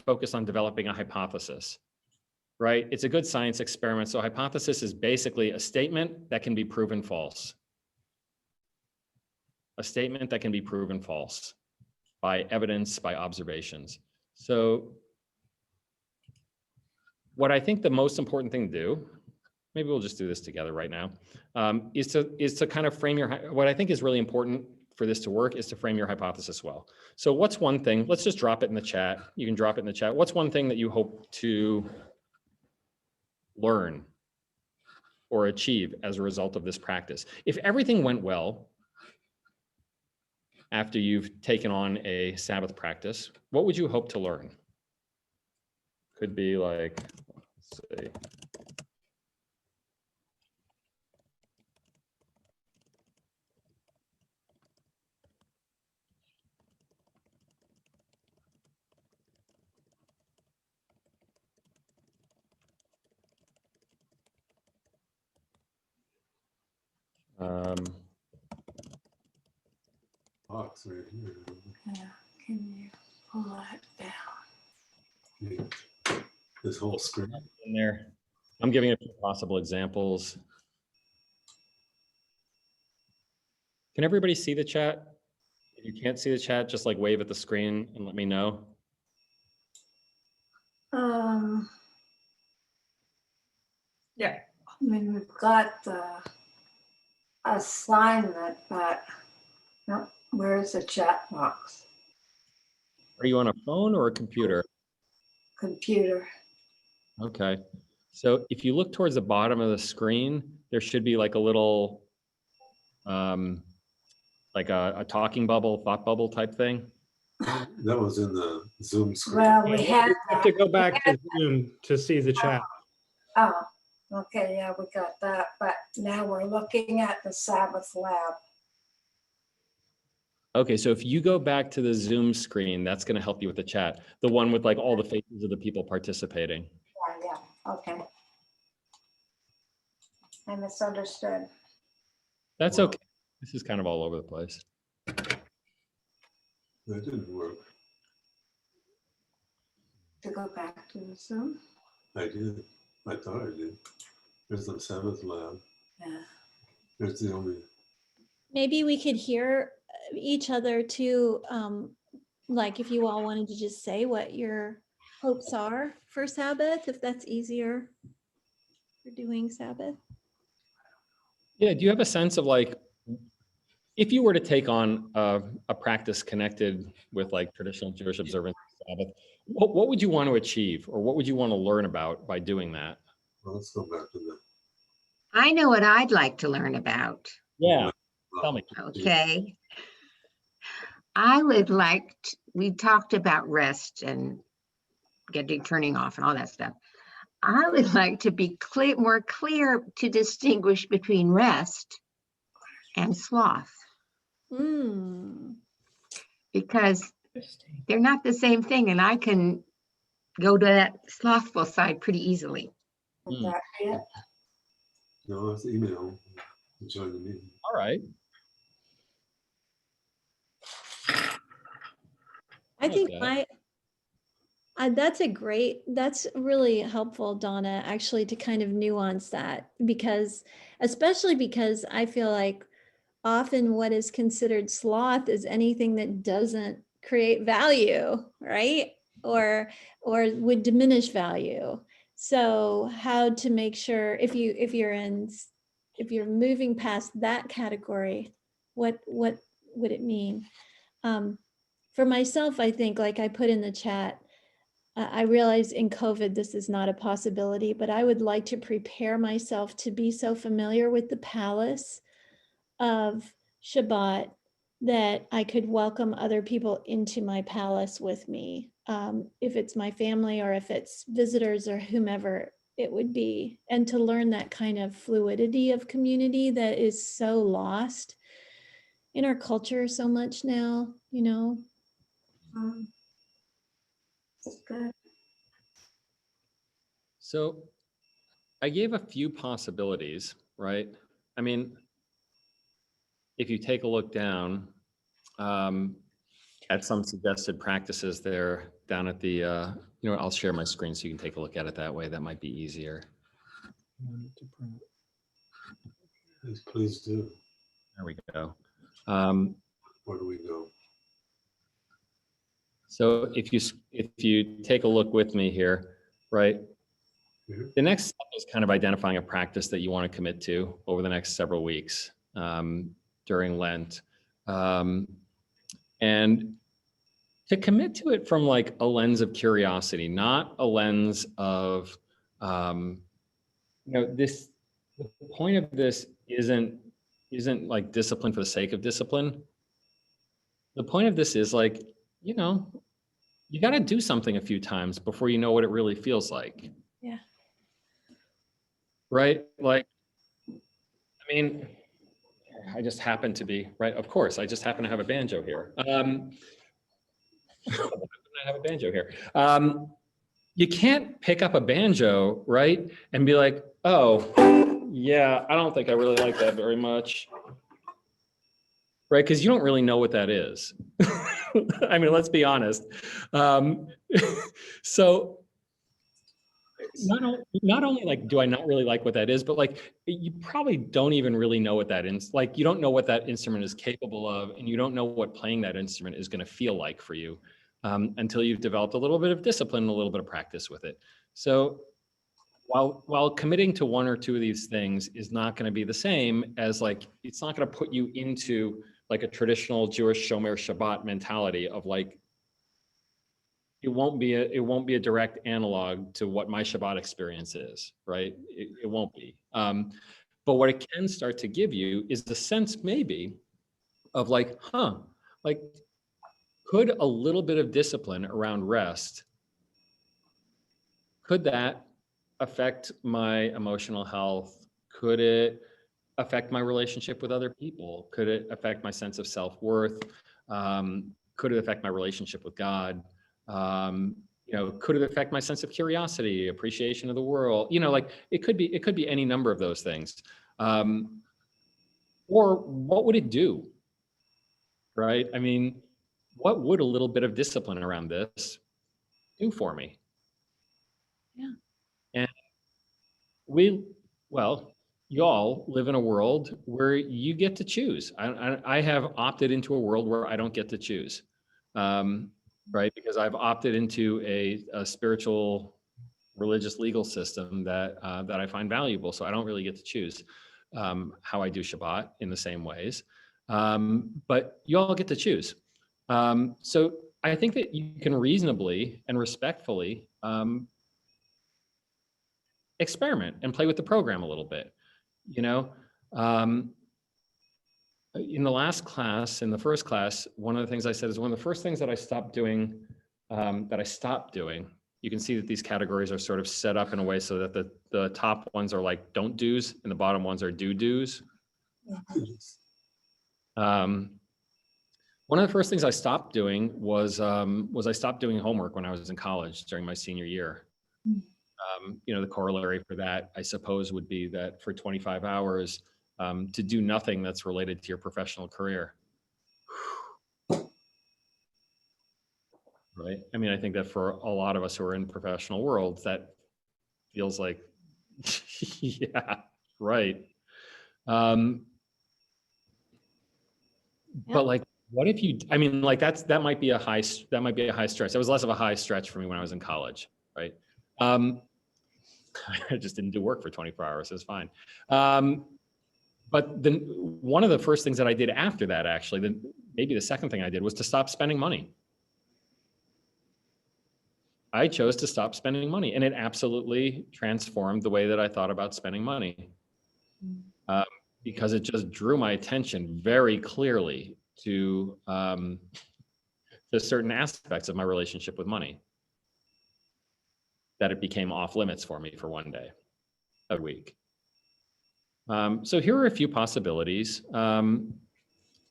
focused on developing a hypothesis, right? It's a good science experiment. So hypothesis is basically a statement that can be proven false. A statement that can be proven false by evidence, by observations. So what I think the most important thing to do, maybe we'll just do this together right now, is to kind of frame what I think is really important for this to work is to frame your hypothesis well. So what's one thing, let's just drop it in the chat. You can drop it in the chat. What's one thing that you hope to learn or achieve as a result of this practice? If everything went well after you've taken on a Sabbath practice, what would you hope to learn? Could be like, let's see. Box right here. Yeah, can you pull that down? Yeah. This whole screen. In there, I'm giving a few possible examples. Can everybody see the chat? If you can't see the chat, just like wave at the screen and let me know. Yeah. I mean, we've got the assignment, but no, where's the chat box? Are you on a phone or a computer? Computer. Okay. So if you look towards the bottom of the screen, there should be like a little, like a talking bubble, thought bubble type thing. That was in the Zoom screen. Yeah, Well, we have to go back to Zoom to see the chat. oh, okay, yeah, we got that, but now we're looking at the Sabbath Lab. Okay, so if you go back to the Zoom screen, that's going to help you with the chat. The one with like all the faces of the people participating. Yeah, okay. I misunderstood. That's Wow. okay. This is kind of all over the place. That didn't work. To go back to the Zoom? I did. I thought I did. There's the Sabbath Lab. Yeah. There's the only. Maybe we could hear each other too, like if you all wanted to just say what your hopes are for Sabbath, if that's easier for doing Sabbath. Yeah, do you have a sense of like, if you were to take on a practice connected with like traditional Jewish observance of Sabbath, what would you want to achieve or what would you want to learn about by doing that? Well, let's go back to that. I know what I'd like to learn about. Yeah, tell me. Okay. I would like to, we talked about rest and turning off and all that stuff. I would like to be more clear to distinguish between rest and sloth. Because they're not the same thing, and I can go to that slothful side pretty easily. That it? No, it's email. Join the meeting. All right. I think that's really helpful, Donna, actually, to kind of nuance that, because especially because I feel like often what is considered sloth is anything that doesn't create value, right? Or would diminish value. So how to make sure if you're moving past that category, what would it mean? For myself, I think, like I put in the chat, I realize in COVID, this is not a possibility, but I would like to prepare myself to be so familiar with the palace of Shabbat that I could welcome other people into my palace with me. If it's my family or if it's visitors or whomever it would be, and to learn that kind of fluidity of community that is so lost in our culture so much now, you know. Good. So I gave a few possibilities, right? I mean, if you take a look down at some suggested practices there down at the, I'll share my screen so you can take a look at it that way. That might be easier. Yes, please do. There we go. Where do we go? So if you take a look with me here, right? Mhm. The next step is kind of identifying a practice that you want to commit to over the next several weeks during Lent. And to commit to it from like a lens of curiosity, not a lens of, the point of this isn't like discipline for the sake of discipline. The point of this is like, you got to do something a few times before you know what it really feels like. Yeah. Right? Like, I mean, I just happen to be, right? Of course, I just happen to have a banjo here. I have a banjo here. You can't pick up a banjo, right? And be like, oh, yeah, I don't think I really like that very much. Right? Because you don't really know what that is. I mean, let's be honest. So not only like, do I not really like what that is, but like, you probably don't even really know what that is. Like, you don't know what that instrument is capable of, and you don't know what playing that instrument is going to feel like for you until you've developed a little bit of discipline and a little bit of practice with it. So while committing to one or two of these things is not going to be the same as like, it's not going to put you into like a traditional Jewish Shomer Shabbat mentality of like, it won't be a direct analog to what my Shabbat experience is, right? It won't be. But what it can start to give you is the sense maybe of like, like could a little bit of discipline around rest, could that affect my emotional health? Could it affect my relationship with other people? Could it affect my sense of self-worth? Could it affect my relationship with God? Could it affect my sense of curiosity, appreciation of the world? Like it could be any number of those things. Or what would it do? Right? I mean, what would a little bit of discipline around this do for me? Yeah. And y'all live in a world where you get to choose. I have opted into a world where I don't get to choose, right? Because I've opted into a spiritual, religious, legal system that I find valuable. So I don't really get to choose how I do Shabbat in the same ways, but you all get to choose. So I think that you can reasonably and respectfully experiment and play with the program a little bit. In the last class, in the first class, one of the things I said is one of the first things that I stopped doing, you can see that these categories are sort of set up in a way so that the top ones are like don't do's and the bottom ones are do's. One of the first things I stopped doing was I stopped doing homework when I was in college during my senior year. The corollary for that, I suppose, would be that for 25 hours, to do nothing that's related to your professional career. Right? I mean, I think that for a lot of us who are in professional worlds, that feels like, yeah, right. But like, what if you, I mean, like that might be a high stretch. That was less of a high stretch for me when I was in college, right? I just didn't do work for 24 hours. It was fine. But then one of the first things that I did after that, actually, maybe the second thing I did was to stop spending money. I chose to stop spending money, and it absolutely transformed the way that I thought about spending money. Because it just drew my attention very clearly to certain aspects of my relationship with money that it became off limits for me for one day a week. So here are a few possibilities.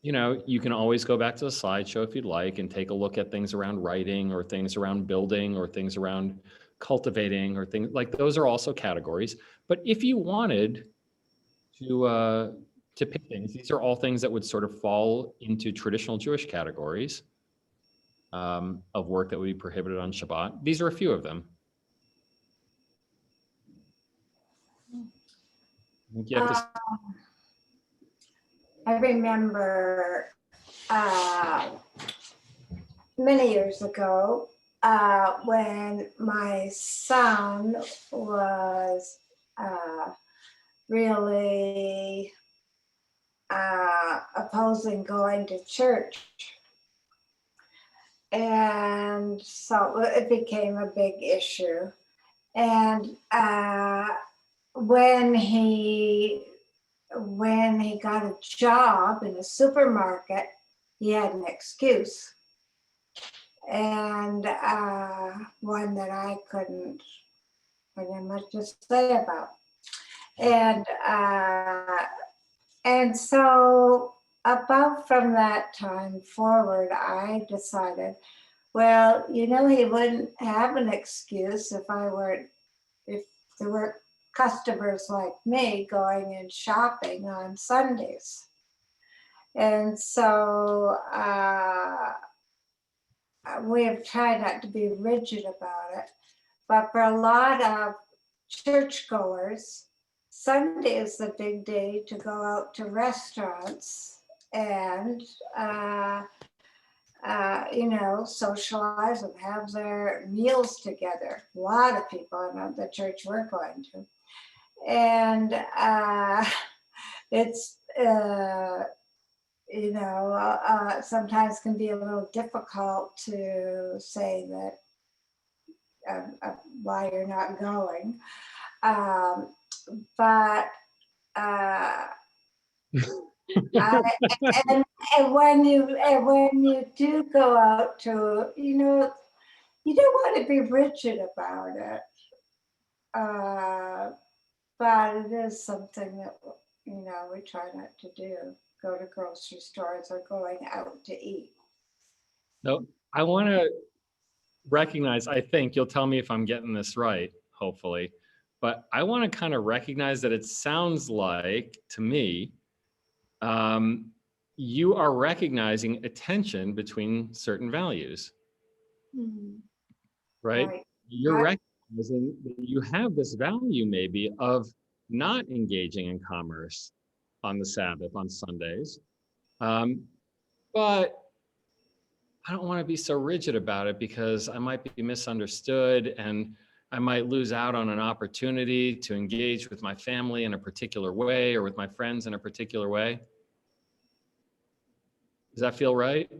You can always go back to the slideshow if you'd like and take a look at things around writing or things around building or things around cultivating or things like those are also categories. But if you wanted to pick things, these are all things that would sort of fall into traditional Jewish categories of work that would be prohibited on Shabbat. These are a few of them. I think you have to. I remember many years ago when my son was really opposing going to church. And so it became a big issue. And when he got a job in a supermarket, he had an excuse. And one that I couldn't very much to say about. And so about from that time forward, I decided, well, he wouldn't have an excuse if there were customers like me going and shopping on Sundays. And so we have tried not to be rigid about it, but for a lot of churchgoers, Sunday is the big day to go out to restaurants and socialize and have their meals together. A lot of people in the church we're going to. And it's, sometimes can be a little difficult to say that why you're not going. But and when you do go out to, you don't want to be rigid about it. But it is something that, we try not to do, go to grocery stores or going out to eat. No, I want to recognize, I think you'll tell me if I'm getting this right, hopefully, but I want to kind of recognize that it sounds like, to me, you are recognizing a tension between certain values, right? You're recognizing that you have this value maybe of not engaging in commerce on the Sabbath, on Sundays, but I don't want to be so rigid about it because I might be misunderstood and I might lose out on an opportunity to engage with my family in a particular way or with my friends in a particular way. Does that feel right?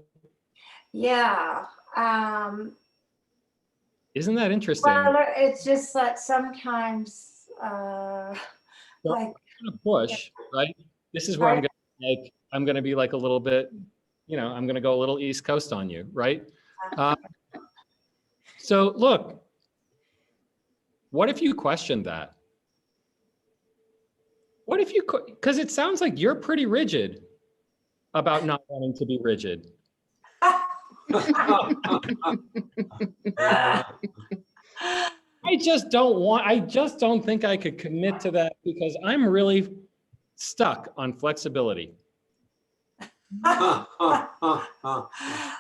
Yeah. Isn't that interesting? Well, it's just that sometimes like kind of push, right? This is where I'm gonna be like a little bit, I'm gonna go a little East Coast on you, right? So look, what if you questioned that? What if you, because it sounds like you're pretty rigid about not wanting to be rigid. I just don't think I could commit to that because I'm really stuck on flexibility. well,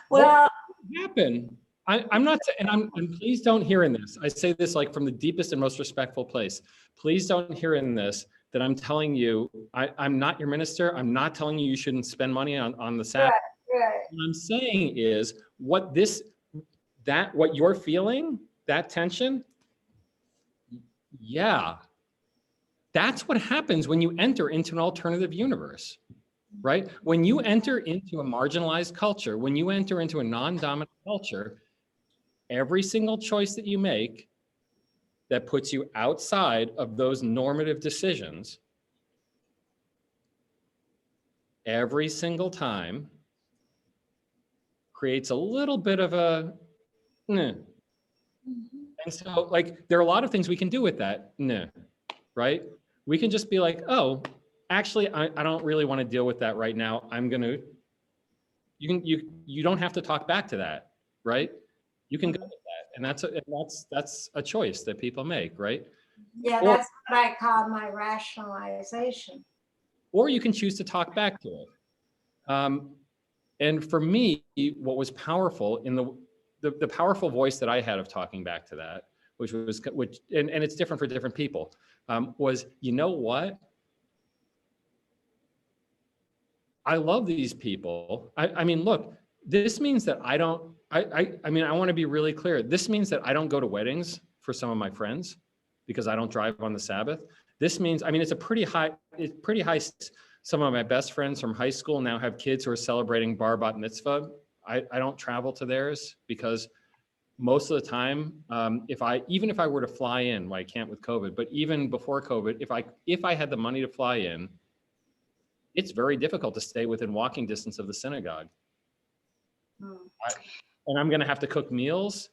what happened? I'm not, and please don't hear in this. I say this like from the deepest and most respectful place. Please don't hear in this that I'm telling you, I'm not your minister. I'm not telling you shouldn't spend money on the Sabbath. right. What I'm saying is what you're feeling, that tension, yeah, that's what happens when you enter into an alternative universe, right? When you enter into a marginalized culture, when you enter into a non-dominant culture, every single choice that you make that puts you outside of those normative decisions, every single time creates a little bit of a, And so like, there are a lot of things we can do with that. No, right? We can just be like, oh, actually, I don't really want to deal with that right now. You don't have to talk back to that, right? You can go with that. And that's a choice that people make, right? Yeah, Or- that's what I call my rationalization. Or you can choose to talk back to it. And for me, what was powerful in the powerful voice that I had of talking back to that, which and it's different for different people, was, you know what? I love these people. I mean, look, this means that I mean, I want to be really clear. This means that I don't go to weddings for some of my friends because I don't drive on the Sabbath. This means, I mean, it's pretty high. Some of my best friends from high school now have kids who are celebrating bar bat mitzvah. I don't travel to theirs because most of the time, even if I were to fly in, well, I can't with COVID, but even before COVID, if I had the money to fly in, it's very difficult to stay within walking distance of the synagogue. And I'm going to have to cook meals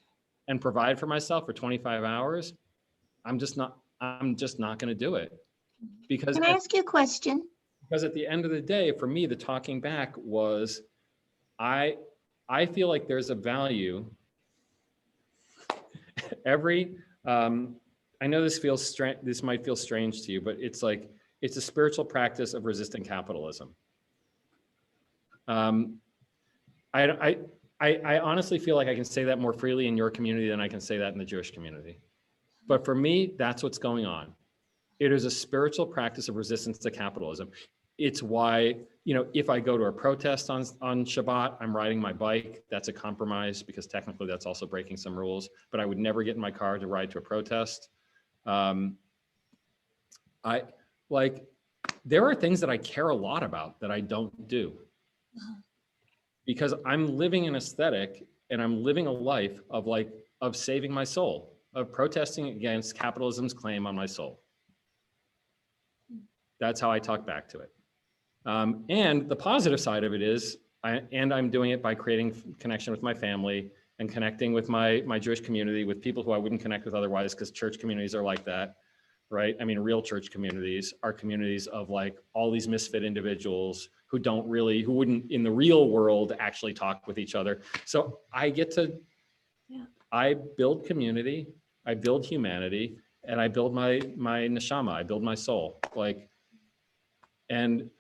and provide for myself for 25 hours. I'm just not going to do it. Because Can I ask you a question? Because at the end of the day, for me, the talking back was, I feel like there's a value. I know this might feel strange to you, but it's like, it's a spiritual practice of resisting capitalism. I honestly feel like I can say that more freely in your community than I can say that in the Jewish community. But for me, that's what's going on. It is a spiritual practice of resistance to capitalism. It's why, if I go to a protest on Shabbat, I'm riding my bike. That's a compromise because technically that's also breaking some rules, but I would never get in my car to ride to a protest. There are things that I care a lot about that I don't do because I'm living an aesthetic and I'm living a life of saving my soul, of protesting against capitalism's claim on my soul. That's how I talk back to it. And the positive side of it is, I'm doing it by creating connection with my family and connecting with my Jewish community, with people who I wouldn't connect with otherwise, because church communities are like that, right? I mean, real church communities are communities of like all these misfit individuals who wouldn't in the real world actually talk with each other. So I build community, I build humanity, and I build my neshama, I build my soul. And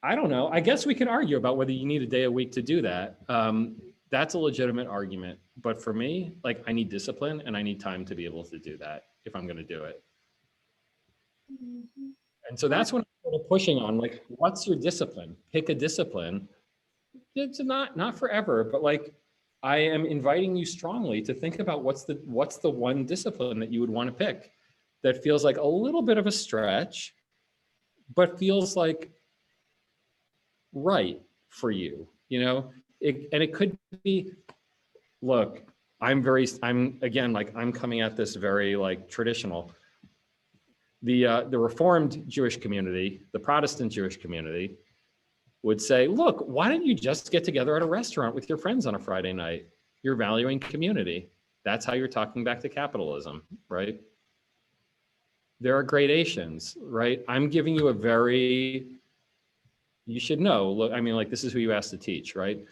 I don't know, I guess we can argue about whether you need a day a week to do that. That's a legitimate argument. But for me, I need discipline and I need time to be able to do that if I'm going to do it. And so that's when I'm sort of pushing on, what's your discipline? Pick a discipline. It's not forever, but I am inviting you strongly to think about what's the one discipline that you would want to pick that feels like a little bit of a stretch, but feels like right for you, and it could be, look, I'm coming at this very traditional. The Reformed Jewish community, the Protestant Jewish community would say, look, why don't you just get together at a restaurant with your friends on a Friday night? You're valuing community. That's how you're talking back to capitalism, right? There are gradations, right? I'm giving you you should know, look, this is who you asked to teach, right?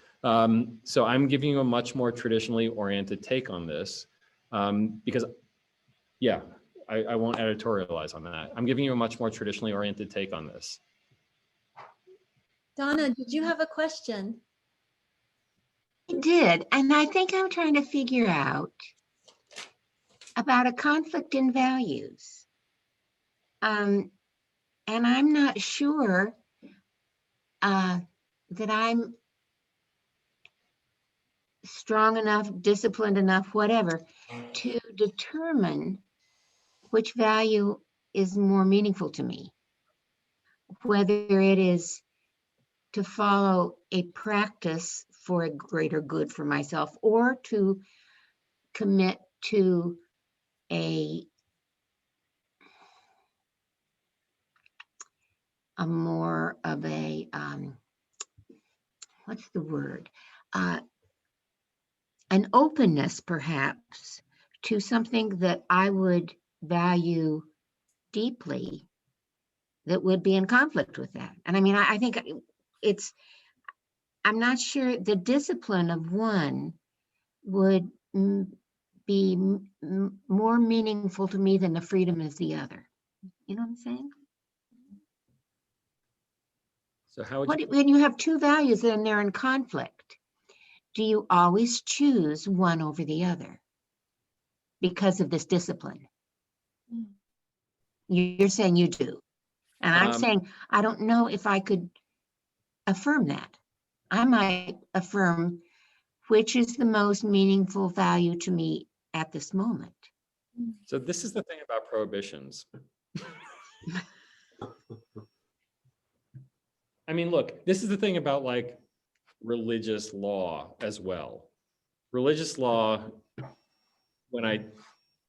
So I'm giving you a much more traditionally oriented take on this because, yeah, I won't editorialize on that. I'm giving you a much more traditionally oriented take on this. Donna, did you have a question? I did, and I think I'm trying to figure out about a conflict in values. And I'm not sure that I'm strong enough, disciplined enough, whatever, to determine which value is more meaningful to me. Whether it is to follow a practice for a greater good for myself or to commit to a more of a, what's the word? An openness perhaps to something that I would value deeply that would be in conflict with that. And I mean, I think I'm not sure the discipline of one would be more meaningful to me than the freedom of the other. You know what I'm saying? So how would you? When you have two values and they're in conflict, do you always choose one over the other because of this discipline? You're saying you do. And I'm saying, I don't know if I could affirm that. I might affirm which is the most meaningful value to me at this moment. So this is the thing about prohibitions. I mean, look, this is the thing about like religious law as well. Religious law, when I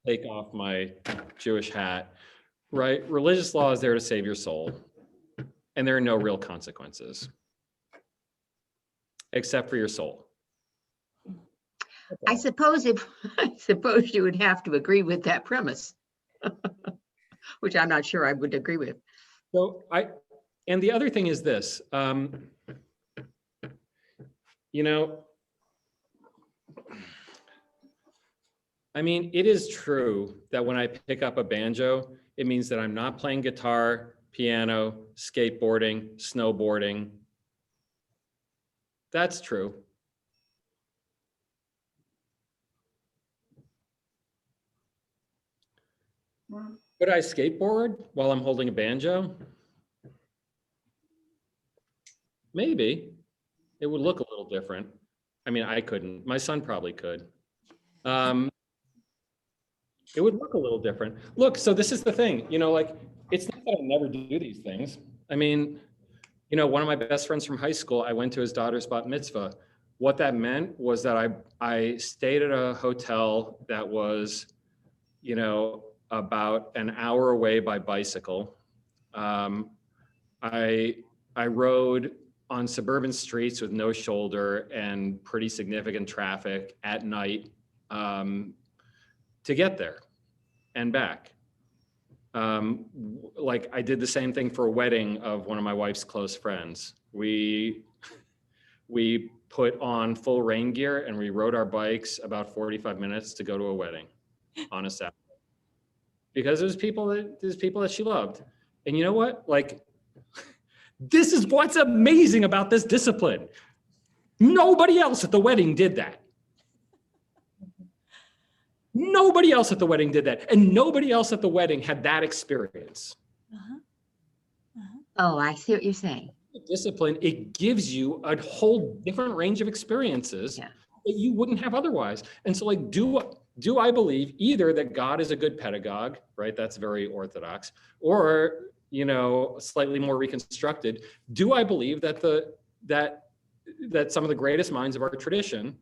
take off my Jewish hat, right? Religious law is there to save your soul, and there are no real consequences except for your soul. I suppose you would have to agree with that premise, which I'm not sure I would agree with. So and the other thing is this, you know, I mean, it is true that when I pick up a banjo, it means that I'm not playing guitar, piano, skateboarding, snowboarding. That's true. Could I skateboard while I'm holding a banjo? Maybe. It would look a little different. I mean, I couldn't. My son probably could. It would look a little different. Look, so this is the thing, you know, like, it's not that I never do these things. I mean, you know, one of my best friends from high school, I went to his daughter's bat mitzvah. What that meant was that I stayed at a hotel that was, you know, about an hour away by bicycle. I rode on suburban streets with no shoulder and pretty significant traffic at night to get there and back. Like I did the same thing for a wedding of one of my wife's close friends. We put on full rain gear and we rode our bikes about 45 minutes to go to a wedding on a Saturday. Because there's people that she loved. And you know what? Like, this is what's amazing about this discipline. Nobody else at the wedding did that. Nobody else at the wedding did that. And nobody else at the wedding had that experience. Oh, I see what you're saying. Discipline, it gives you a whole different range of experiences that you wouldn't have otherwise. And so like, do I believe either that God is a good pedagogue, right? That's very orthodox, or, you know, slightly more reconstructed. Do I believe that that some of the greatest minds of our tradition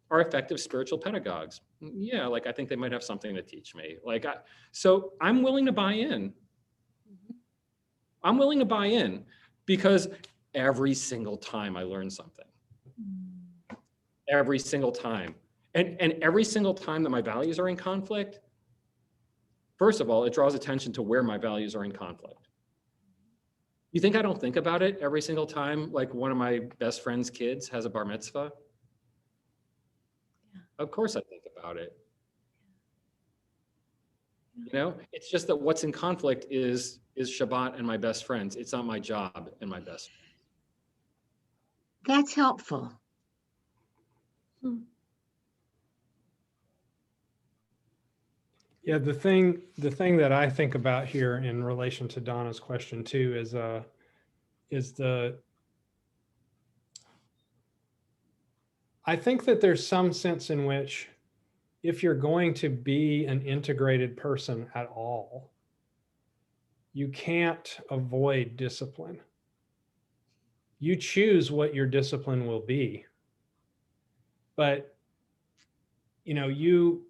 are effective spiritual pedagogues? Yeah, like I think they might have something to teach me. Like, so I'm willing to buy in. I'm willing to buy in because every single time I learn something. Every single time. And every single time that my values are in conflict, first of all, it draws attention to where my values are in conflict. You think I don't think about it every single time, like one of my best friend's kids has a bar mitzvah? Yeah. Of course I think about it. You know, it's just that what's in conflict is Shabbat and my best friends. It's not my job and my best friends. That's helpful. Yeah, the thing that I think about here in relation to Donna's question too is I think that there's some sense in which if you're going to be an integrated person at all, you can't avoid discipline. You choose what your discipline will be. But, you know, you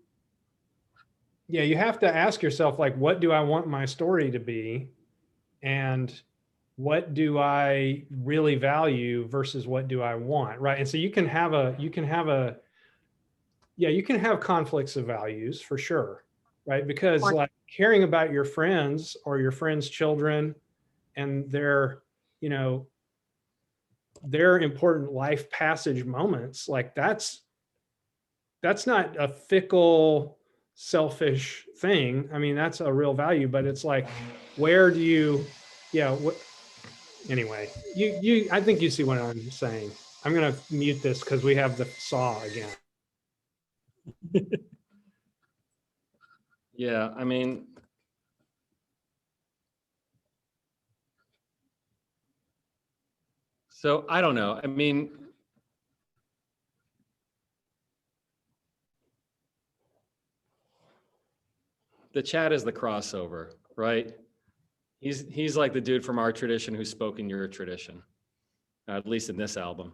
have to ask yourself, like, what do I want my story to be? And what do I really value versus what do I want, right? And so you can have a yeah, you can have conflicts of values for sure, right? Because Or- like caring about your friends or your friends' children and their, you know, their important life passage moments, like that's not a fickle, selfish thing. I mean, that's a real value, but it's like, where do you, yeah, what, anyway, I think you see what I'm saying. I'm going to mute this because we have the saw again. Yeah, I mean, so I don't know. I mean, the chat is the crossover, right? He's like the dude from our tradition who's spoken your tradition, at least in this album.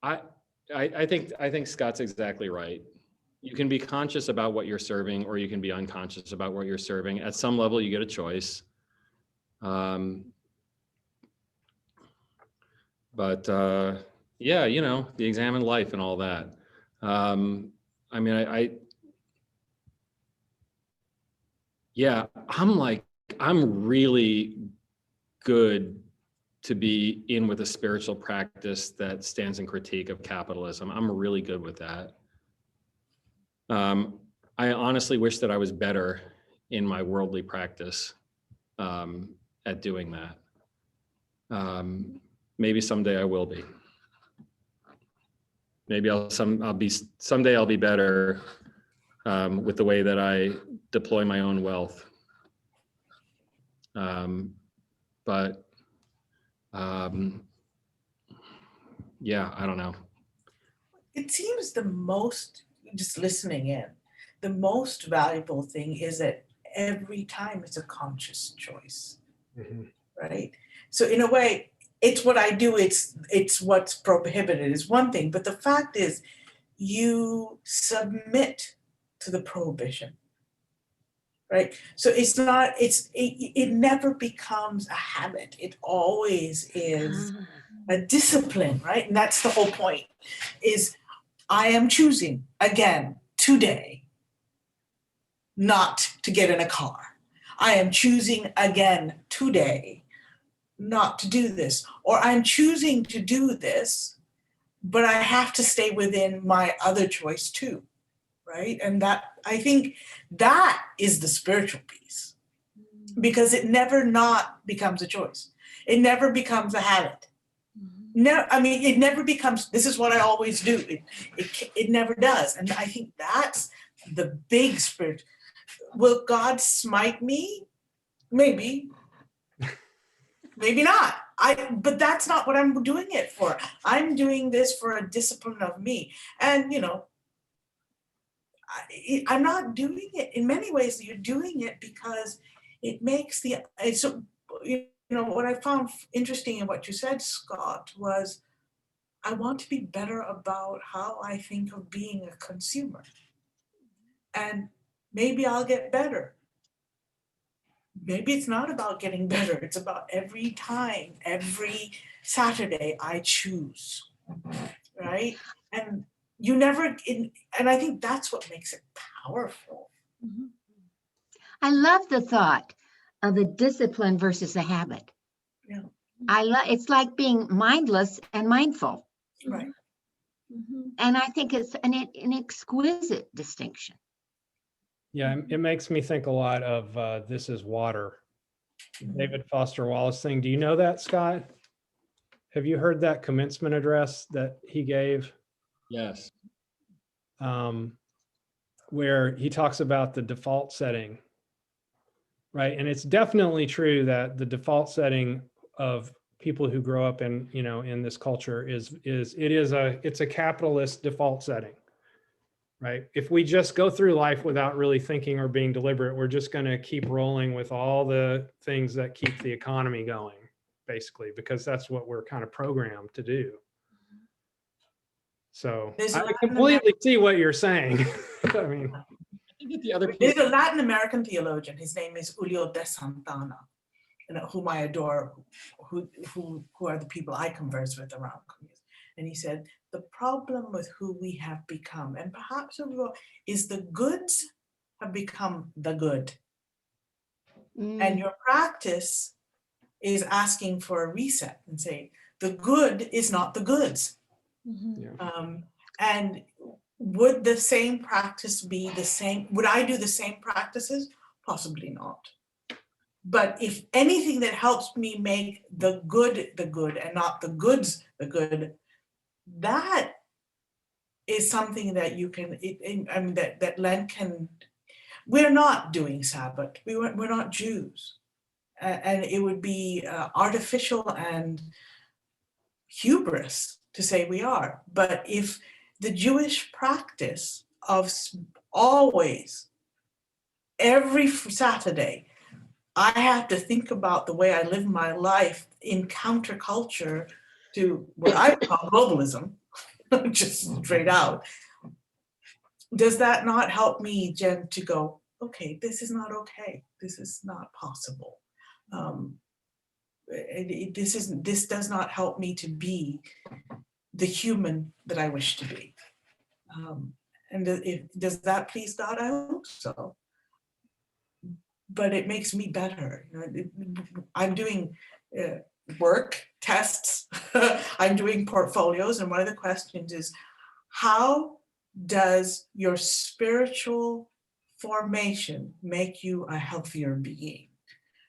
I think Scott's exactly right. You can be conscious about what you're serving, or you can be unconscious about what you're serving. At some level, you get a choice. But yeah, you know, the examined life and all that. I mean, yeah, I'm really good to be in with a spiritual practice that stands in critique of capitalism. I'm really good with that. I honestly wish that I was better in my worldly practice at doing that. Maybe someday I will be. Maybe someday I'll be better with the way that I deploy my own wealth. But yeah, I don't know. It seems the most, just listening in, the most valuable thing is that every time it's a conscious choice, right? So in a way, it's what I do, it's what's prohibited is one thing, but the fact is you submit to the prohibition, right? So it's not, it never becomes a habit. It always is a discipline, right? And that's the whole point, is I am choosing again today not to get in a car. I am choosing again today not to do this, or I'm choosing to do this, but I have to stay within my other choice too, right? And that, I think that is the spiritual piece, because it never not becomes a choice. It never becomes a habit. No, I mean, it never becomes, this is what I always do. It never does. And I think that's the big spirit. Will God smite me? Maybe. Maybe not. But that's not what I'm doing it for. I'm doing this for a discipline of me. And, you know, I'm not doing it, in many ways, you're doing it because it makes so, you know, what I found interesting in what you said, Scott, was I want to be better about how I think of being a consumer. And maybe I'll get better. Maybe it's not about getting better. It's about every time, every Saturday I choose, right? And you never, and I think that's what makes it powerful. I love the thought of a discipline versus a habit. Yeah. It's like being mindless and mindful. Right. And I think it's an exquisite distinction. Yeah, it makes me think a lot of This Is Water, David Foster Wallace thing. Do you know that, Scott? Have you heard that commencement address that he gave? Yes. Where he talks about the default setting, right? And it's definitely true that the default setting of people who grow up in, you know, in this culture it's a capitalist default setting, right? If we just go through life without really thinking or being deliberate, we're just going to keep rolling with all the things that keep the economy going, basically, because that's what we're kind of programmed to do. So I completely see what you're saying. I mean, there's a Latin American theologian. His name is Julio de Santana, whom I adore, who are the people I converse with around communities. And he said, the problem with who we have become, and perhaps is the goods have become the good. And your practice is asking for a reset and saying, the good is not the goods. And would the same practice be the same? Would I do the same practices? Possibly not. But if anything that helps me make the good and not the goods the good, that is something that you can, I mean, that Lent can, we're not doing Sabbath. We're not Jews. And it would be artificial and hubris to say we are. But if the Jewish practice of always, every Saturday, I have to think about the way I live my life in counterculture to what I call globalism, just straight out. Does that not help me, Jen, to go, okay, this is not okay. This is not possible. This does not help me to be the human that I wish to be. And does that please God? I hope so. But it makes me better. I'm doing work, tests, I'm doing portfolios, and one of the questions is, how does your spiritual formation make you a healthier being?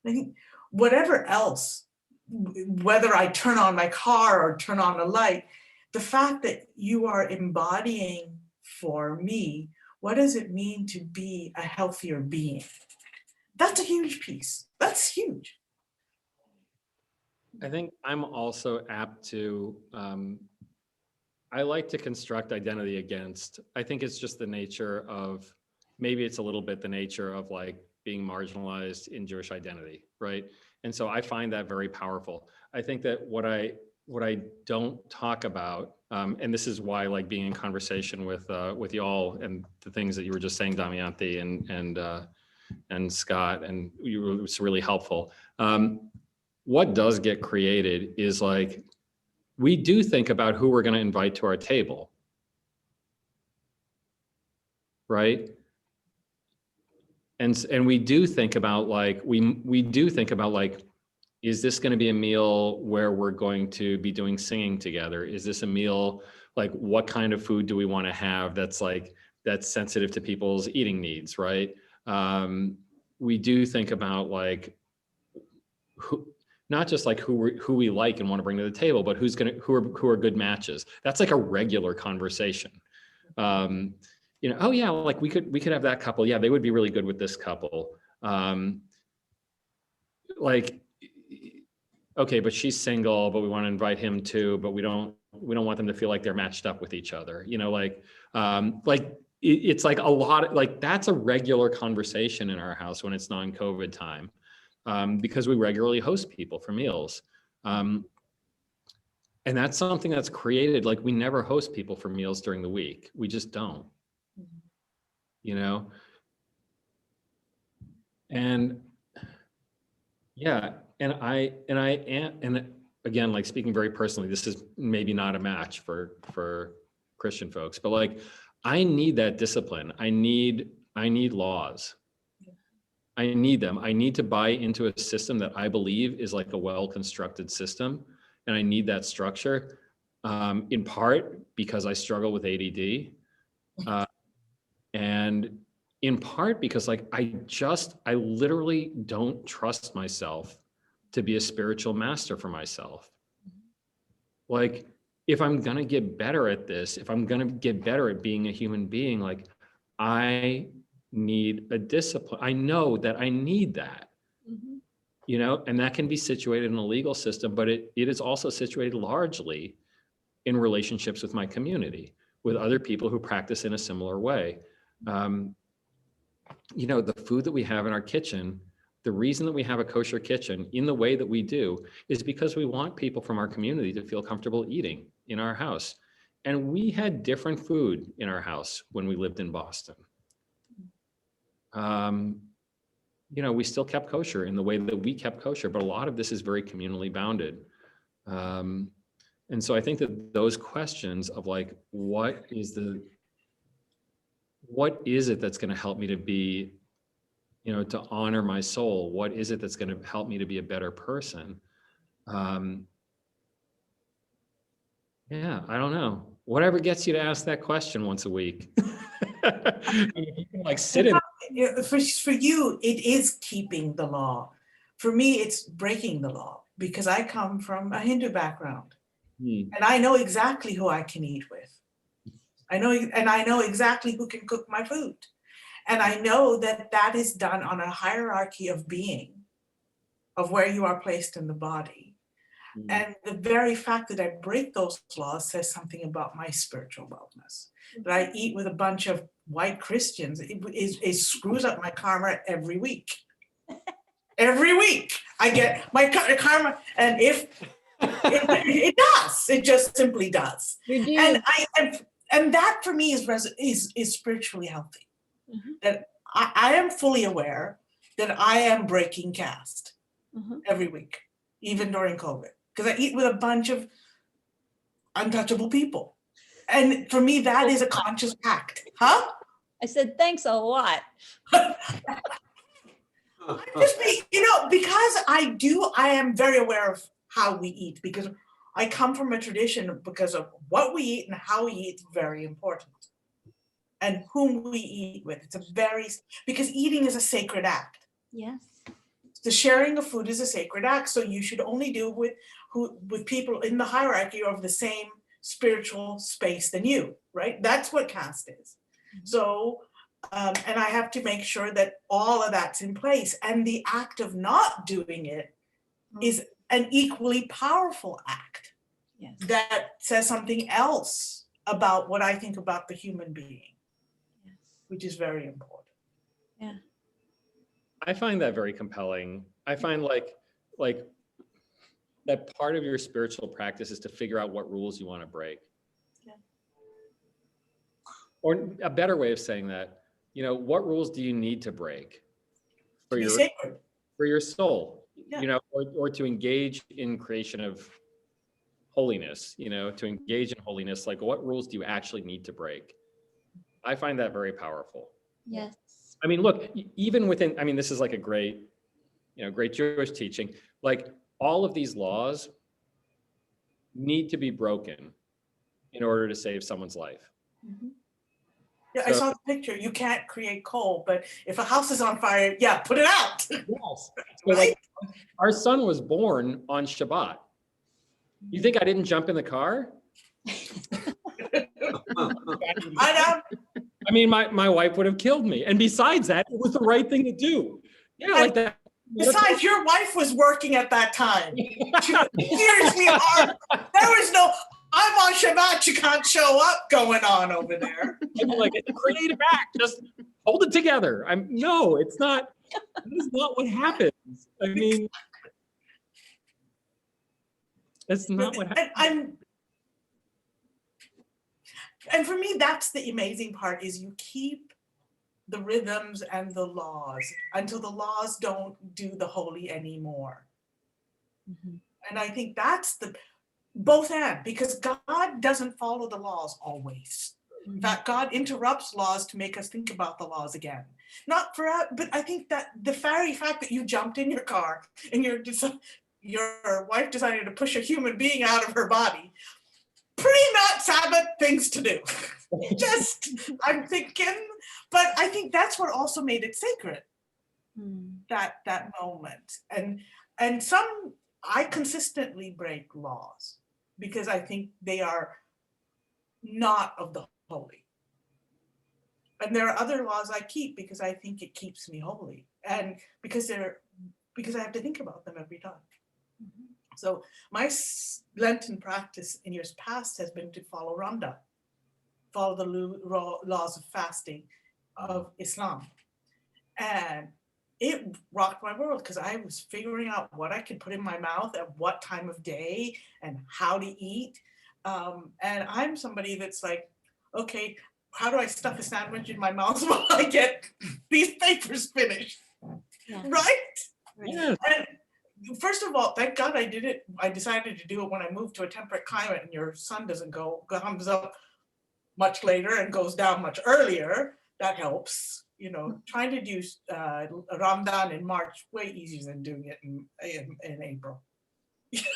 I think whatever else, whether I turn on my car or turn on a light, the fact that you are embodying for me, what does it mean to be a healthier being? That's a huge piece. That's huge. I think I'm also apt to, I like to construct identity against, I think it's just the nature of, maybe it's a little bit the nature of like being marginalized in Jewish identity, right? And so I find that very powerful. I think that what I don't talk about, and this is why like being in conversation with y'all and the things that you were just saying, Damayanti and Scott, and it was really helpful. What does get created is like, we do think about who we're going to invite to our table, right? And we do think about like, we do think about like, is this going to be a meal where we're going to be doing singing together? Is this a meal, like what kind of food do we want to have that's like, that's sensitive to people's eating needs, right? We do think about like, not just like who we like and want to bring to the table, but who are good matches. That's like a regular conversation. You know, oh yeah, like we could have that couple. Yeah, they would be really good with this couple. Like, okay, but she's single, but we want to invite him too, but we don't want them to feel like they're matched up with each other. You know, like it's like a lot, like that's a regular conversation in our house when it's non-COVID time. Because we regularly host people for meals. And that's something that's created, like we never host people for meals during the week. We just don't, you know? And yeah, and again, like speaking very personally, this is maybe not a match for Christian folks, but like, I need that discipline. I need laws. I need them. I need to buy into a system that I believe is like a well-constructed system. And I need that structure, in part because I struggle with ADD. And in part because like, I literally don't trust myself to be a spiritual master for myself. Like, if I'm gonna get better at this, if I'm gonna get better at being a human being, like I need a discipline. I know that I need that, you know, and that can be situated in a legal system, but it is also situated largely in relationships with my community, with other people who practice in a similar way. You know, the food that we have in our kitchen, the reason that we have a kosher kitchen in the way that we do is because we want people from our community to feel comfortable eating in our house. And we had different food in our house when we lived in Boston. You know, we still kept kosher in the way that we kept kosher, but a lot of this is very communally bounded. And And so I think that those questions of like, what is it that's going to help me to be, to honor my soul? What is it that's going to help me to be a better person? Yeah, I don't know. Whatever gets you to ask that question once a week. If you can like sit in. For you, it is keeping the law. For me, it's breaking the law because I come from a Hindu background. And I know exactly who I can eat with. I know exactly who can cook my food. And I know that is done on a hierarchy of being, of where you are placed in the body. And the very fact that I break those laws says something about my spiritual wellness. That I eat with a bunch of white Christians, it screws up my karma every week. Every week I get my karma, and if it does, it just simply does. And that for me is spiritually healthy. That I am fully aware that I am breaking caste every week, even during COVID, because I eat with a bunch of untouchable people. And for me, that is a conscious act. Huh? I said, thanks a lot. Just because I am very aware of how we eat, because I come from a tradition because of what we eat and how we eat is very important. And whom we eat with. Because eating is a sacred act. Yes. The sharing of food is a sacred act. So you should only do it with people in the hierarchy of the same spiritual space than you, right? That's what caste is. So, and I have to make sure that all of that's in place. And the act of not doing it is an equally powerful act. Yes. That says something else about what I think about the human being, Yes. which is very important. Yeah. I find that very compelling. I find like that part of your spiritual practice is to figure out what rules you want to break. Yeah. Or a better way of saying that, what rules do you need to break for your soul, Yeah. or to engage in creation of holiness, to engage in holiness, like what rules do you actually need to break? I find that very powerful. Yes. I mean, look, even within, this is like a great Jewish teaching, like all of these laws need to be broken in order to save someone's life. Yeah, I saw the picture. You can't create coal, but if a house is on fire, put it out. Yes. So Right? like, our son was born on Shabbat. You think I didn't jump in the car? I know. My wife would have killed me. And besides that, it was the right thing to do. Yeah, like that. Besides, your wife was working at that time. She was seriously hard. There was no, I'm on Shabbat, you can't show up going on over there. Like, it's a creative act. Just hold it together. No, it's not. That is not what happens. That's not what happens. And for me, that's the amazing part, is you keep the rhythms and the laws until the laws don't do the holy anymore. And I think that's both and, because God doesn't follow the laws always. In fact, God interrupts laws to make us think about the laws again. Not for, but I think that the very fact that you jumped in your car and your wife decided to push a human being out of her body, pretty not Sabbath things to do. I'm thinking, but I think that's what also made it sacred. That moment. And I consistently break laws because I think they are not of the holy. And there are other laws I keep because I think it keeps me holy, and because I have to think about them every time. So my Lenten practice in years past has been to follow Ramda, follow the laws of fasting of Islam. And it rocked my world because I was figuring out what I could put in my mouth at what time of day and how to eat. And I'm somebody that's like, okay, how do I stuff a sandwich in my mouth while I get these papers finished? Yeah. Right? Yeah. And first of all, thank God I did it. I decided to do it when I moved to a temperate climate, and your sun doesn't comes up much later and goes down much earlier. That helps. You know, trying to do Ramadan in March way easier than doing it in April.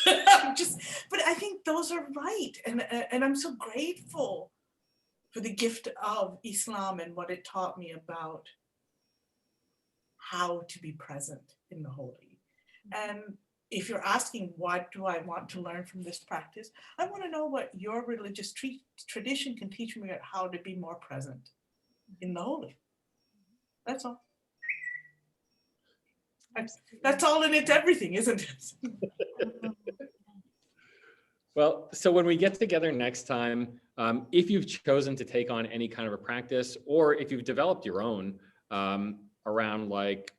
But I think those are right, and I'm so grateful for the gift of Islam and what it taught me about how to be present in the holy. And if you're asking what do I want to learn from this practice, I want to know what your religious tradition can teach me about how to be more present in the holy. That's all. That's all, and it's everything, isn't it? Well, so when we get together next time, if you've chosen to take on any kind of a practice, or if you've developed your own around like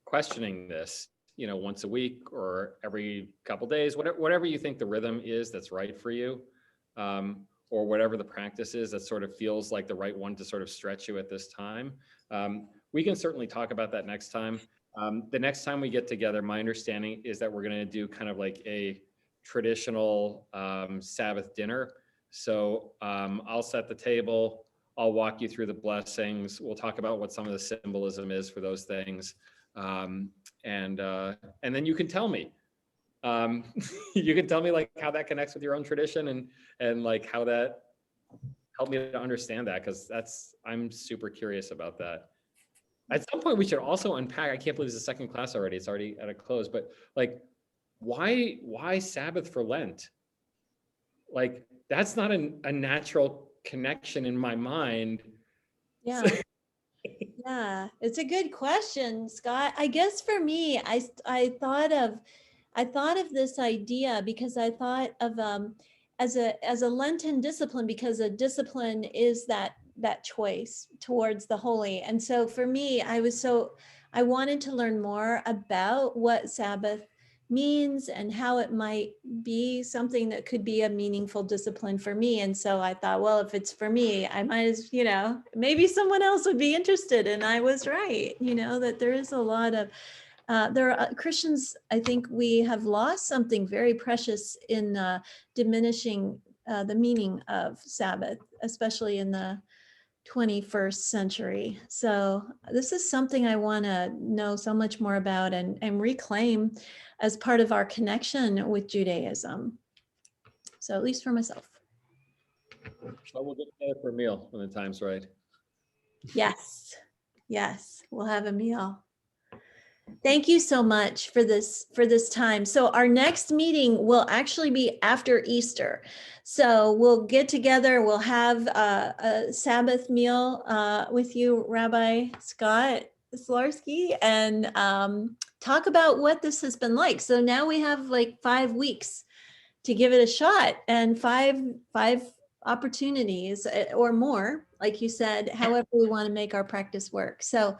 questioning this, you know, once a week or every couple days, whatever you think the rhythm is that's right for you, or whatever the practice is that sort of feels like the right one to sort of stretch you at this time, we can certainly talk about that next time. The next time we get together, my understanding is that we're going to do kind of like a traditional Sabbath dinner. So I'll set the table. I'll walk you through the blessings. We'll talk about what some of the symbolism is for those things. And then you can tell me. You can tell me like how that connects with your own tradition and like how that helped me to understand that, because I'm super curious about that. At some point we should also unpack, I can't believe it's the second class already. It's already at a close, but like, why Sabbath for Lent? Like, that's not a natural connection in my mind. Yeah. Yeah, it's a good question, Scott. I guess for me, I thought of this idea because I thought of as a Lenten discipline, because a discipline is that choice towards the holy. And so for me, I wanted to learn more about what Sabbath means and how it might be something that could be a meaningful discipline for me. And so I thought, well, if it's for me, I might as, maybe someone else would be interested. And I was right, that there is a lot of, there are Christians, I think we have lost something very precious in diminishing the meaning of Sabbath, especially in the 21st century. So this is something I want to know so much more about and reclaim as part of our connection with Judaism. So at least for myself. Well, we'll get together for a meal when the time's right. Yes, we'll have a meal. Thank you so much for this time. So our next meeting will actually be after Easter. So we'll get together, we'll have a Sabbath meal with you, Rabbi Scott Slarskey, and talk about what this has been like. So now we have like 5 weeks to give it a shot, and five opportunities or more, like you said, however we want to make our practice work. So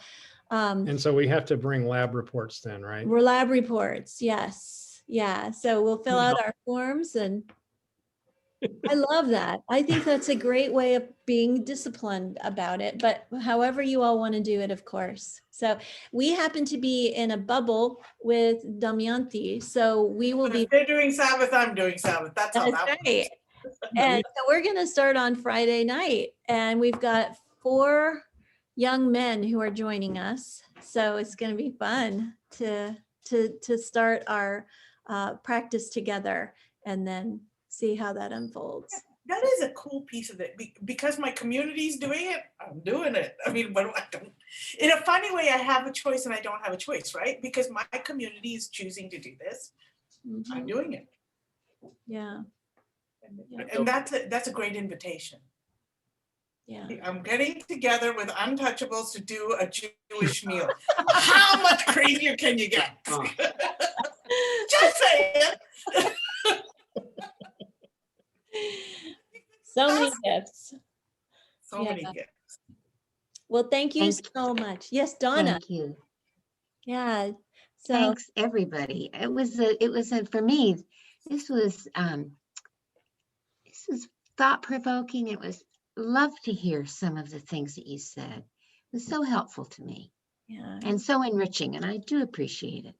and so we have to bring lab reports then, right? We're lab reports, yes. Yeah, so we'll fill out our forms, and I love that. I think that's a great way of being disciplined about it, but however you all want to do it, of course. So we happen to be in a bubble with Damayanti, so we will be— If they're doing Sabbath, I'm doing Sabbath. That's how that right. And so we're going to start on Friday night, and we've got 4 young men who are joining us. So it's going to be fun to start our practice together and then see how that unfolds. That is a cool piece of it, because my community's doing it. I'm doing it. I mean, but I don't. In a funny way, I have a choice and I don't have a choice, right? Because my community is choosing to do this. Mm-hmm. I'm doing it. Yeah. And that's a great invitation. Yeah. I'm getting together with untouchables to do a Jewish meal. How much crazier can you get? Just saying. So many gifts. So many gifts. Well, thank you so much. Yes, Donna. Thank you. Yeah. So thanks everybody. It was for me, this was thought-provoking. It was love to hear some of the things that you said. It was so helpful to me. Yeah. And so enriching, and I do appreciate it.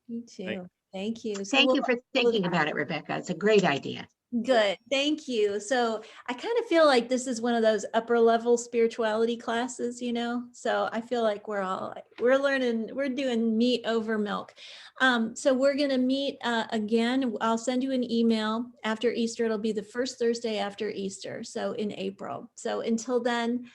Me too. Thank you. So Thank we'll you for thinking about it, Rebecca. It's a great idea. Good. Thank you. So I kind of feel like this is one of those upper level spirituality classes, you know? So I feel like we're learning, we're doing meat over milk. So we're going to meet again. I'll send you an email after Easter. It'll be the first Thursday after Easter. So in April. So until then,